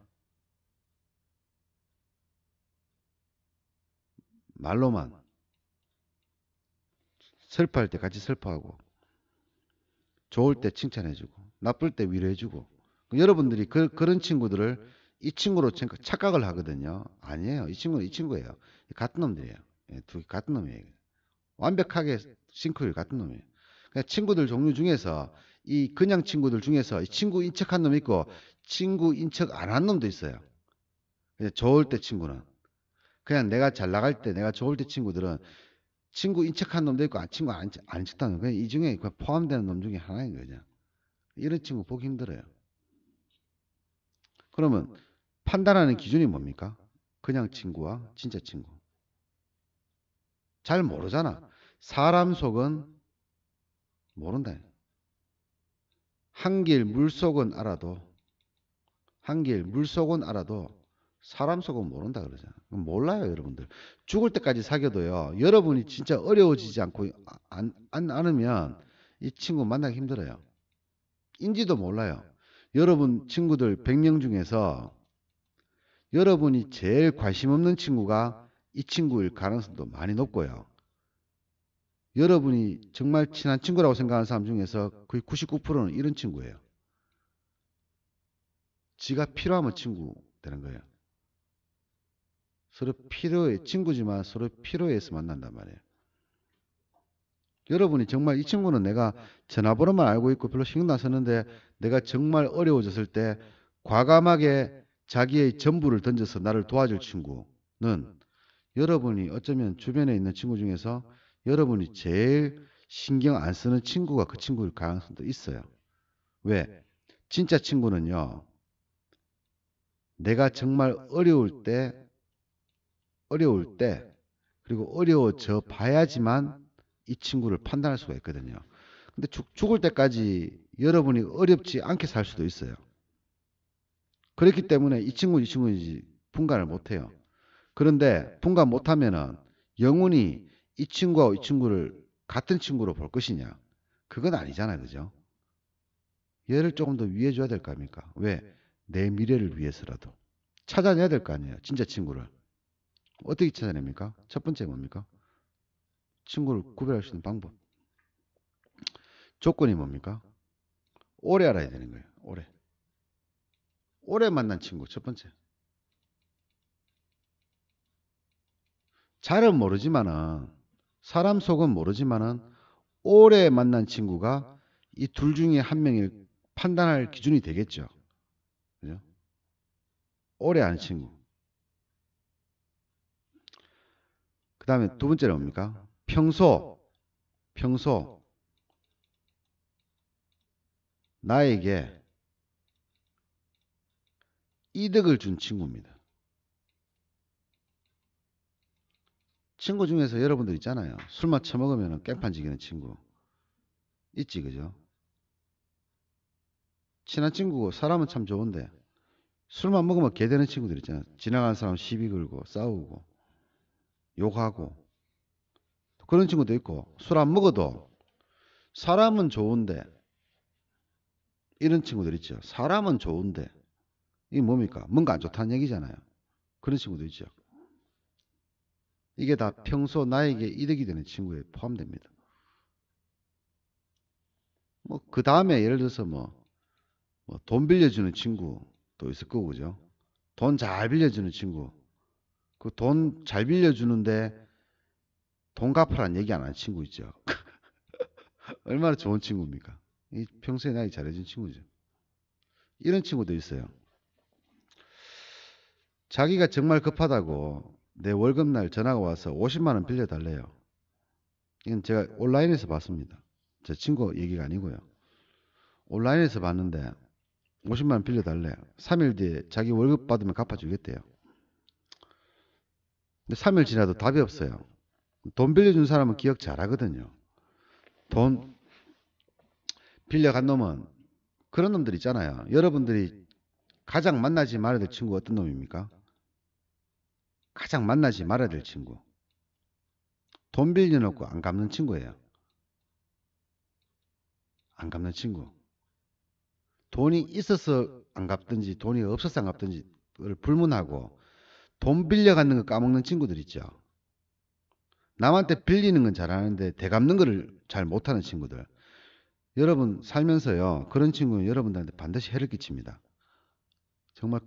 말로만. 슬퍼할 때 같이 슬퍼하고, 좋을 때 칭찬해주고, 나쁠 때 위로해주고. 여러분들이 그런 친구들을 이 친구로 착각을 하거든요. 아니에요. 이 친구는 이 친구예요. 같은 놈들이에요. 예, 두 같은 놈이에요. 완벽하게 싱크율 같은 놈이에요. 그러니까 친구들 종류 중에서 이 그냥 친구들 중에서 이 친구 인척한 놈 있고 친구 인척 안 한 놈도 있어요. 좋을 때 친구는 그냥 내가 잘 나갈 때 내가 좋을 때 친구들은 친구 인척한 놈도 있고 친구 안 인척한 놈. 그냥 이 중에 포함되는 놈 중에 하나인 거죠. 이런 친구 보기 힘들어요. 그러면 판단하는 기준이 뭡니까? 그냥 친구와 진짜 친구. 잘 모르잖아. 사람 속은 모른다. 한길 물속은 알아도 한길 물속은 알아도 사람 속은 모른다 그러잖아. 몰라요, 여러분들. 죽을 때까지 사귀어도요. 여러분이 진짜 어려워지지 않고 않으면 이 친구 만나기 힘들어요. 인지도 몰라요. 여러분 친구들 100명 중에서 여러분이 제일 관심 없는 친구가 이 친구일 가능성도 많이 높고요. 여러분이 정말 친한 친구라고 생각하는 사람 중에서 거의 99%는 이런 친구예요. 지가 필요하면 친구 되는 거예요. 서로 필요해, 친구지만 서로 필요해서 만난단 말이에요. 여러분이 정말 이 친구는 내가 전화번호만 알고 있고 별로 신경도 안 썼는데 내가 정말 어려워졌을 때 과감하게 자기의 전부를 던져서 나를 도와줄 친구는 여러분이 어쩌면 주변에 있는 친구 중에서 여러분이 제일 신경 안 쓰는 친구가 그 친구일 가능성도 있어요. 왜? 진짜 친구는요. 내가 정말 어려울 때 그리고 어려워져 봐야지만 이 친구를 판단할 수가 있거든요. 근데 죽을 때까지 여러분이 어렵지 않게 살 수도 있어요. 그렇기 때문에 이 친구인지 분간을 못해요. 그런데 분간 못하면은 영원히 이 친구와 이 친구를 같은 친구로 볼 것이냐? 그건 아니잖아요. 그죠? 얘를 조금 더 위해줘야 될 거 아닙니까? 왜? 내 미래를 위해서라도. 찾아내야 될 거 아니에요. 진짜 친구를. 어떻게 찾아냅니까? 첫 번째 뭡니까? 친구를 구별할 수 있는 방법. 조건이 뭡니까? 오래 알아야 되는 거예요. 오래. 오래 만난 친구, 첫 번째. 잘은 모르지만은, 사람 속은 모르지만은, 오래 만난 친구가 이 둘 중에 한 명을 판단할 기준이 되겠죠. 그죠? 오래 아는 친구. 그 다음에 두 번째는 뭡니까? 평소, 나에게 이득을 준 친구입니다. 친구 중에서 여러분들 있잖아요. 술만 처먹으면 깽판 지기는 친구. 있지, 그죠? 친한 친구고 사람은 참 좋은데 술만 먹으면 개 되는 친구들 있잖아요. 지나가는 사람 시비 걸고 싸우고 욕하고 그런 친구도 있고 술 안 먹어도 사람은 좋은데 이런 친구들 있죠. 사람은 좋은데 이게 뭡니까? 뭔가 안 좋다는 얘기잖아요. 그런 친구도 있죠. 이게 다 평소 나에게 이득이 되는 친구에 포함됩니다. 뭐 그 다음에 예를 들어서 뭐 돈 빌려주는 친구도 있을 거고 그죠? 돈 잘 빌려주는 친구. 그 돈 잘 빌려주는데 돈 갚으라는 얘기 안 하는 친구 있죠. 얼마나 좋은 친구입니까? 이 평소에 나에게 잘해준 친구죠. 이런 친구도 있어요. 자기가 정말 급하다고 내 월급날 전화가 와서 50만 원 빌려달래요. 이건 제가 온라인에서 봤습니다. 제 친구 얘기가 아니고요. 온라인에서 봤는데 50만 원 빌려달래. 3일 뒤에 자기 월급 받으면 갚아주겠대요. 근데 3일 지나도 답이 없어요. 돈 빌려준 사람은 기억 잘하거든요. 돈 빌려간 놈은 그런 놈들 있잖아요. 여러분들이 가장 만나지 말아야 될 친구가 어떤 놈입니까? 가장 만나지 말아야 될 친구. 돈 빌려놓고 안 갚는 친구예요. 안 갚는 친구. 돈이 있어서 안 갚든지 돈이 없어서 안 갚든지를 불문하고 돈 빌려가는 거 까먹는 친구들 있죠. 남한테 빌리는 건 잘하는데 대갚는 거를 잘 못하는 친구들. 여러분 살면서요. 그런 친구는 여러분들한테 반드시 해를 끼칩니다. 정말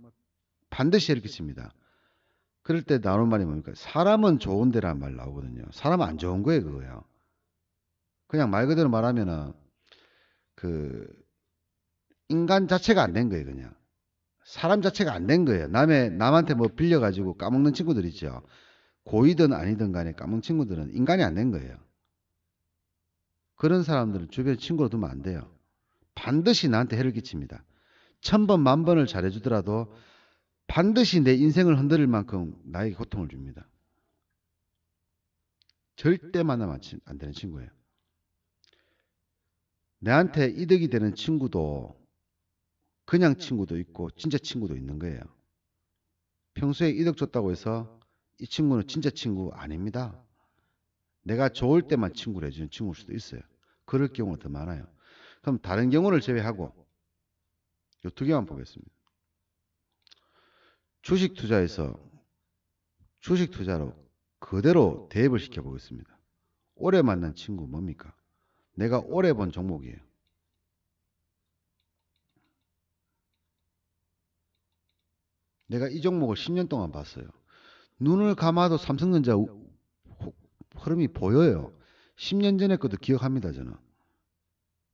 반드시 해를 끼칩니다. 그럴 때 나오는 말이 뭡니까? 사람은 좋은데라는 말 나오거든요. 사람은 안 좋은 거예요, 그거예요. 그냥 말 그대로 말하면은 그 인간 자체가 안 된 거예요, 그냥. 사람 자체가 안 된 거예요. 남한테 뭐 빌려가지고 까먹는 친구들 있죠. 고이든 아니든 간에 까먹는 친구들은 인간이 안 된 거예요. 그런 사람들은 주변 친구로 두면 안 돼요. 반드시 나한테 해를 끼칩니다. 1000번, 10,000번을 잘해주더라도 반드시 내 인생을 흔들릴 만큼 나에게 고통을 줍니다. 절대 만나면 안 되는 친구예요. 내한테 이득이 되는 친구도 그냥 친구도 있고 진짜 친구도 있는 거예요. 평소에 이득 줬다고 해서 이 친구는 진짜 친구 아닙니다. 내가 좋을 때만 친구를 해주는 친구일 수도 있어요. 그럴 경우가 더 많아요. 그럼 다른 경우를 제외하고 이 두 개만 보겠습니다. 주식 투자에서 주식 투자로 그대로 대입을 시켜보겠습니다. 오래 만난 친구 뭡니까? 내가 오래 본 종목이에요. 내가 이 종목을 10년 동안 봤어요. 눈을 감아도 삼성전자 흐름이 보여요. 10년 전에 것도 기억합니다, 저는.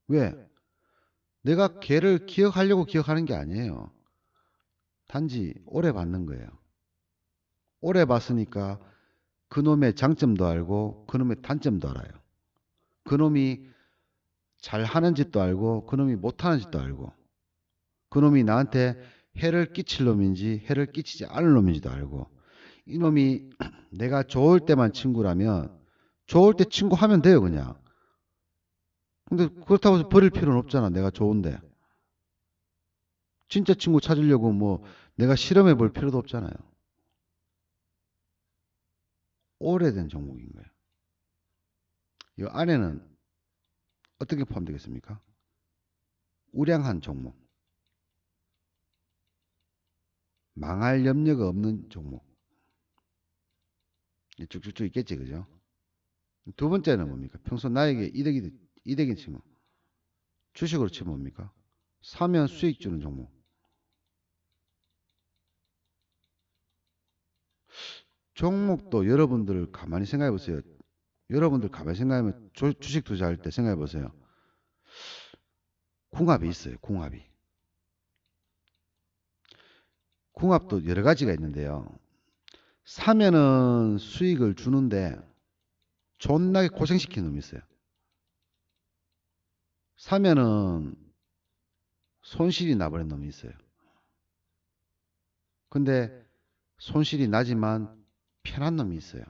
왜? 내가 걔를 기억하려고 기억하는 게 아니에요. 단지 오래 봤는 거예요. 오래 봤으니까 그놈의 장점도 알고 그놈의 단점도 알아요. 그놈이 잘하는 짓도 알고 그놈이 못하는 짓도 알고 그놈이 나한테 해를 끼칠 놈인지 해를 끼치지 않을 놈인지도 알고 이놈이 내가 좋을 때만 친구라면 좋을 때 친구하면 돼요, 그냥. 근데 그렇다고 해서 버릴 필요는 없잖아, 내가 좋은데. 진짜 친구 찾으려고 뭐 내가 실험해 볼 필요도 없잖아요. 오래된 종목인 거예요. 이 안에는 어떻게 포함되겠습니까? 우량한 종목. 망할 염려가 없는 종목. 쭉쭉쭉 있겠지, 그죠? 두 번째는 뭡니까? 평소 나에게 이득인 친구. 주식으로 치면 뭡니까? 사면 수익 주는 종목. 종목도 여러분들 가만히 생각해 보세요. 여러분들 가만히 생각하면 주식 투자할 때 생각해 보세요. 궁합이 있어요. 궁합이. 궁합도 여러 가지가 있는데요. 사면은 수익을 주는데 존나게 고생시키는 놈이 있어요. 사면은 손실이 나버린 놈이 있어요. 근데 손실이 나지만 편한 놈이 있어요.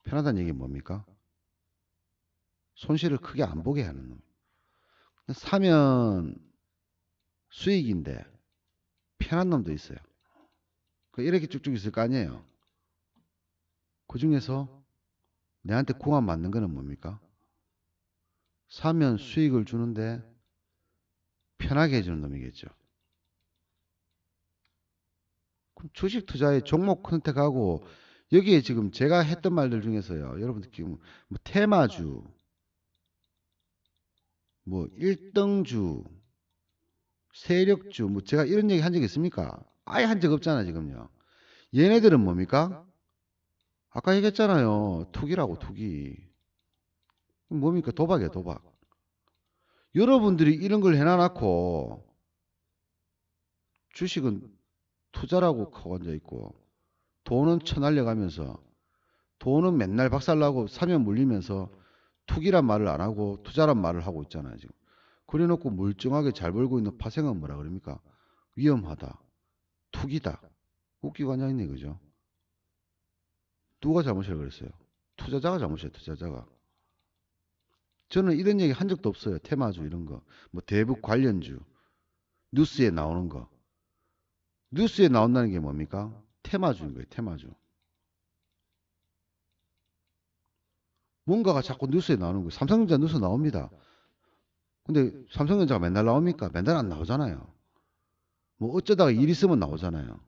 편하다는 얘기는 뭡니까? 손실을 크게 안 보게 하는 놈. 사면 수익인데 편한 놈도 있어요. 이렇게 쭉쭉 있을 거 아니에요. 그 중에서 내한테 궁합 맞는 거는 뭡니까? 사면 수익을 주는데 편하게 해주는 놈이겠죠. 그럼 주식 투자의 종목 선택하고 여기에 지금 제가 했던 말들 중에서요. 여러분들 지금 뭐 테마주, 뭐 1등주, 세력주, 뭐 제가 이런 얘기 한 적 있습니까? 아예 한 적 없잖아, 지금요. 얘네들은 뭡니까? 아까 얘기했잖아요. 투기라고, 투기. 뭡니까? 도박이야, 도박. 여러분들이 이런 걸 해놔놓고 주식은 투자라고 하고 앉아있고 돈은 쳐날려가면서 돈은 맨날 박살나고 사면 물리면서 투기란 말을 안 하고 투자란 말을 하고 있잖아요, 지금. 그래놓고 멀쩡하게 잘 벌고 있는 파생은 뭐라 그럽니까? 위험하다. 투기다. 웃기고 앉아있네, 그죠? 누가 잘못이라고 그랬어요? 투자자가 잘못이에요, 투자자가. 저는 이런 얘기 한 적도 없어요. 테마주 이런 거. 뭐 대북 관련주. 뉴스에 나오는 거. 뉴스에 나온다는 게 뭡니까? 테마주인 거예요, 테마주. 뭔가가 자꾸 뉴스에 나오는 거예요. 삼성전자 뉴스 나옵니다. 근데 삼성전자가 맨날 나옵니까? 맨날 안 나오잖아요. 뭐 어쩌다가 일 있으면 나오잖아요.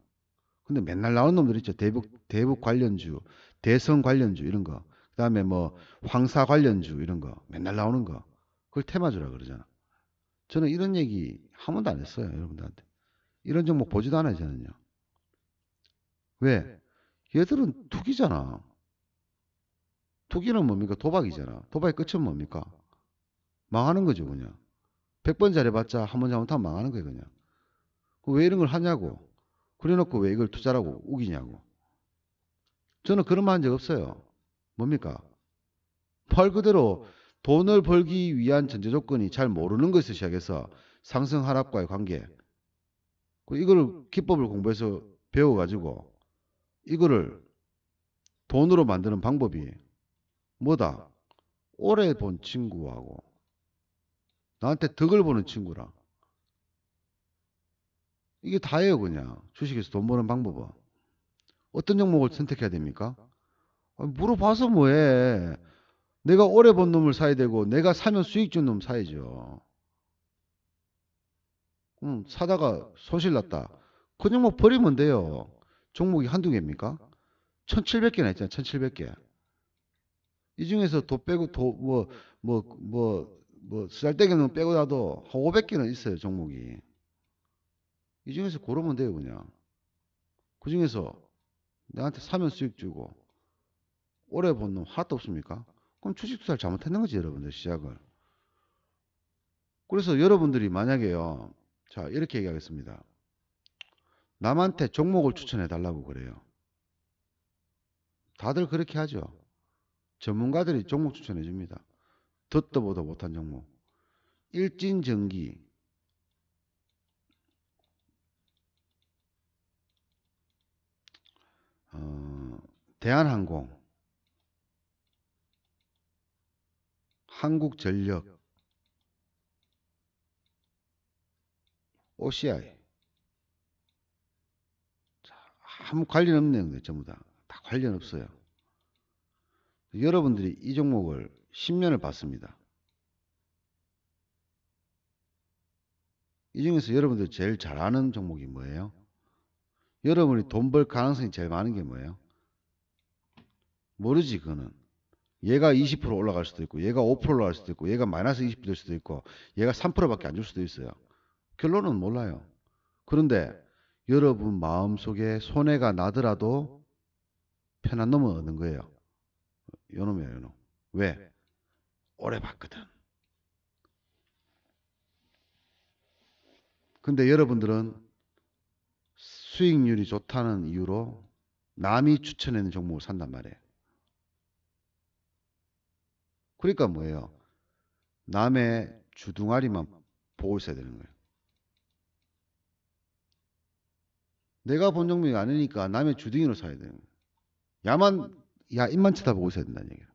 근데 맨날 나오는 놈들 있죠. 대북 관련주, 대선 관련주 이런 거. 그다음에 뭐 황사 관련주 이런 거. 맨날 나오는 거. 그걸 테마주라 그러잖아. 저는 이런 얘기 한 번도 안 했어요, 여러분들한테. 이런 종목 보지도 않아요, 저는요. 왜? 얘들은 투기잖아. 투기는 뭡니까? 도박이잖아. 도박의 끝은 뭡니까? 망하는 거죠, 그냥. 100번 잘해봤자 한 번 잘못하면 망하는 거예요, 그냥. 왜 이런 걸 하냐고. 그래놓고 왜 이걸 투자라고 우기냐고. 저는 그런 말 한 적 없어요. 뭡니까? 말 그대로 돈을 벌기 위한 전제 조건이 잘 모르는 것을 시작해서 상승 하락과의 관계. 이거를 기법을 공부해서 배워가지고 이거를 돈으로 만드는 방법이 뭐다? 오래 본 친구하고 나한테 덕을 보는 친구라. 이게 다예요, 그냥. 주식에서 돈 버는 방법은. 어떤 종목을 선택해야 됩니까? 물어봐서 뭐해. 내가 오래 본 놈을 사야 되고 내가 사면 수익 준 놈 사야죠. 사다가 손실 났다. 그 종목 버리면 돼요. 종목이 한두 개입니까? 1700개나 있잖아, 1700개. 이 중에서 도 빼고, 쓰잘데기는 빼고 나도 한 500개는 있어요, 종목이. 이 중에서 고르면 돼요, 그냥. 그 중에서 나한테 사면 수익 주고, 오래 본 놈 하나도 없습니까? 그럼 주식 투자를 잘못했는 거지, 여러분들, 시작을. 그래서 여러분들이 만약에요, 자, 이렇게 얘기하겠습니다. 남한테 종목을 추천해 달라고 그래요. 다들 그렇게 하죠. 전문가들이 종목 추천해 줍니다. 듣도 보도 못한 종목. 일진전기, 대한항공, 한국전력, OCI. 아무 관련 없는 내용들 전부 다. 다 관련 없어요. 여러분들이 이 종목을 10년을 봤습니다. 이 중에서 여러분들이 제일 잘 아는 종목이 뭐예요? 여러분이 돈 벌 가능성이 제일 많은 게 뭐예요? 모르지, 그거는. 얘가 20% 올라갈 수도 있고, 얘가 5% 올라갈 수도 있고, 얘가 마이너스 20% 될 수도 있고, 얘가 3%밖에 안 줄 수도 있어요. 결론은 몰라요. 그런데 여러분 마음속에 손해가 나더라도 편한 놈은 얻는 거예요. 요 놈이에요, 요 놈. 왜? 오래 봤거든. 근데 여러분들은 수익률이 좋다는 이유로 남이 추천하는 종목을 산단 말이에요. 그러니까 뭐예요? 남의 주둥아리만 보고 있어야 되는 거예요. 내가 본 종목이 아니니까 남의 주둥이로 사야 되는 거예요. 입만 쳐다보고 있어야 된다는 얘기예요.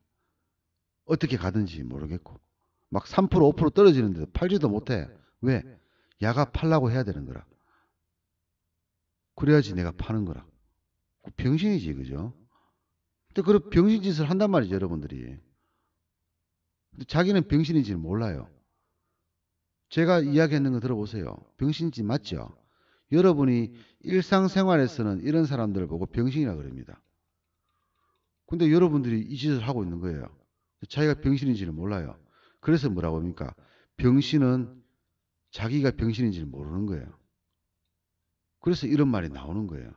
어떻게 가든지 모르겠고. 막 3%, 5% 떨어지는데도 팔지도 못해. 왜? 야가 팔라고 해야 되는 거라. 그래야지 내가 파는 거라. 병신이지, 그죠? 근데 그런 병신 짓을 한단 말이죠, 여러분들이. 근데 자기는 병신인지는 몰라요. 제가 이야기했는 거 들어보세요. 병신짓 맞죠? 여러분이 일상생활에서는 이런 사람들을 보고 병신이라 그럽니다. 근데 여러분들이 이 짓을 하고 있는 거예요. 자기가 병신인지는 몰라요. 그래서 뭐라고 합니까? 병신은 자기가 병신인지는 모르는 거예요. 그래서 이런 말이 나오는 거예요.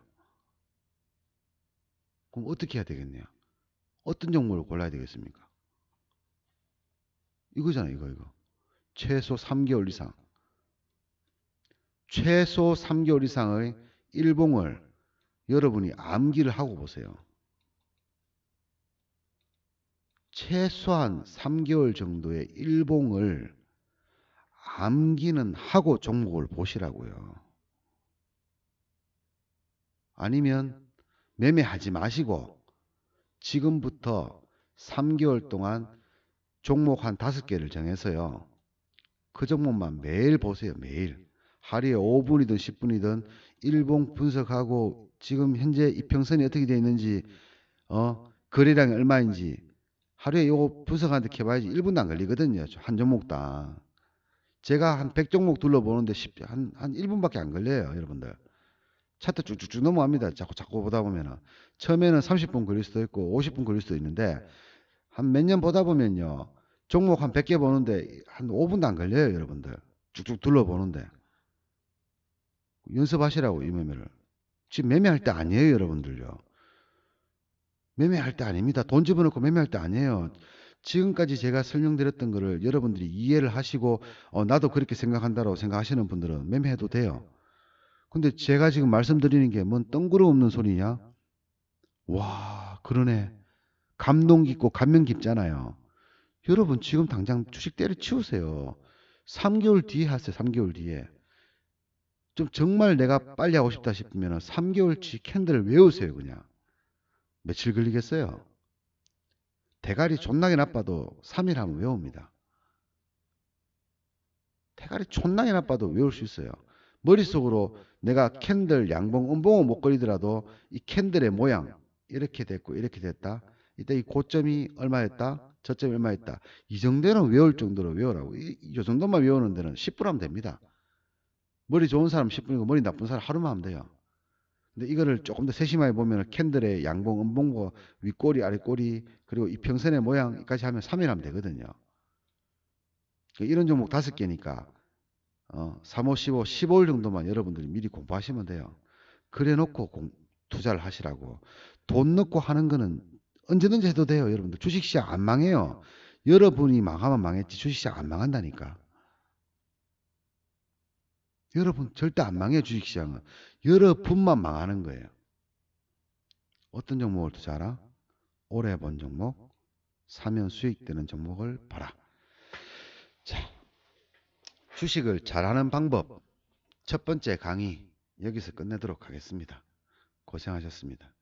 그럼 어떻게 해야 되겠냐? 어떤 종목을 골라야 되겠습니까? 이거잖아요, 이거. 최소 3개월 이상. 최소 3개월 이상의 일봉을 여러분이 암기를 하고 보세요. 최소한 3개월 정도의 일봉을 암기는 하고 종목을 보시라고요. 아니면 매매하지 마시고 지금부터 3개월 동안 종목 한 5개를 정해서요. 그 종목만 매일 보세요. 매일. 하루에 5분이든 10분이든 일봉 분석하고 지금 현재 이평선이 어떻게 되어 있는지 거래량이 얼마인지 하루에 요거 분석하는데 켜봐야지 1분도 안 걸리거든요. 한 종목당. 제가 한 100종목 둘러보는데 한 1분밖에 안 걸려요. 여러분들. 차트 쭉쭉쭉 넘어갑니다. 자꾸 보다 보면은. 처음에는 30분 걸릴 수도 있고 50분 걸릴 수도 있는데 한 몇 년 보다 보면요. 종목 한 100개 보는데 한 5분도 안 걸려요. 여러분들. 쭉쭉 둘러보는데. 연습하시라고 이 매매를. 지금 매매할 때 아니에요. 여러분들요. 매매할 때 아닙니다. 돈 집어넣고 매매할 때 아니에요. 지금까지 제가 설명드렸던 거를 여러분들이 이해를 하시고 나도 그렇게 생각한다고 생각하시는 분들은 매매해도 돼요. 근데 제가 지금 말씀드리는 게 뭔 뜬구름 없는 소리냐? 와, 그러네. 감동 깊고 감명 깊잖아요. 여러분 지금 당장 주식 때려치우세요. 3개월 뒤에 하세요. 3개월 뒤에. 좀 정말 내가 빨리 하고 싶다 싶으면 3개월치 캔들을 외우세요. 그냥. 며칠 걸리겠어요? 대가리 존나게 나빠도 3일 하면 외웁니다. 대가리 존나게 나빠도 외울 수 있어요. 머릿속으로 내가 캔들, 양봉, 음봉은 못 그리더라도 이 캔들의 모양 이렇게 됐고 이렇게 됐다. 이때 이 고점이 얼마였다? 저점이 얼마였다. 이 정도는 외울 정도로 외우라고. 이 정도만 외우는 데는 10분 하면 됩니다. 머리 좋은 사람 10분이고 머리 나쁜 사람 하루만 하면 돼요. 근데 이거를 조금 더 세심하게 보면 캔들의 양봉, 음봉과 윗꼬리, 아랫꼬리 그리고 이평선의 모양까지 하면 3일 하면 되거든요. 이런 종목 5개니까 3, 5, 15, 15일 정도만 여러분들이 미리 공부하시면 돼요. 그래 놓고 투자를 하시라고. 돈 넣고 하는 거는 언제든지 해도 돼요. 여러분들 주식시장 안 망해요. 여러분이 망하면 망했지 주식시장 안 망한다니까. 여러분 절대 안 망해요. 주식시장은. 여러분만 망하는 거예요. 어떤 종목을 투자하라? 오래 본 종목, 사면 수익되는 종목을 봐라. 자, 주식을 잘하는 방법 첫 번째 강의 여기서 끝내도록 하겠습니다. 고생하셨습니다.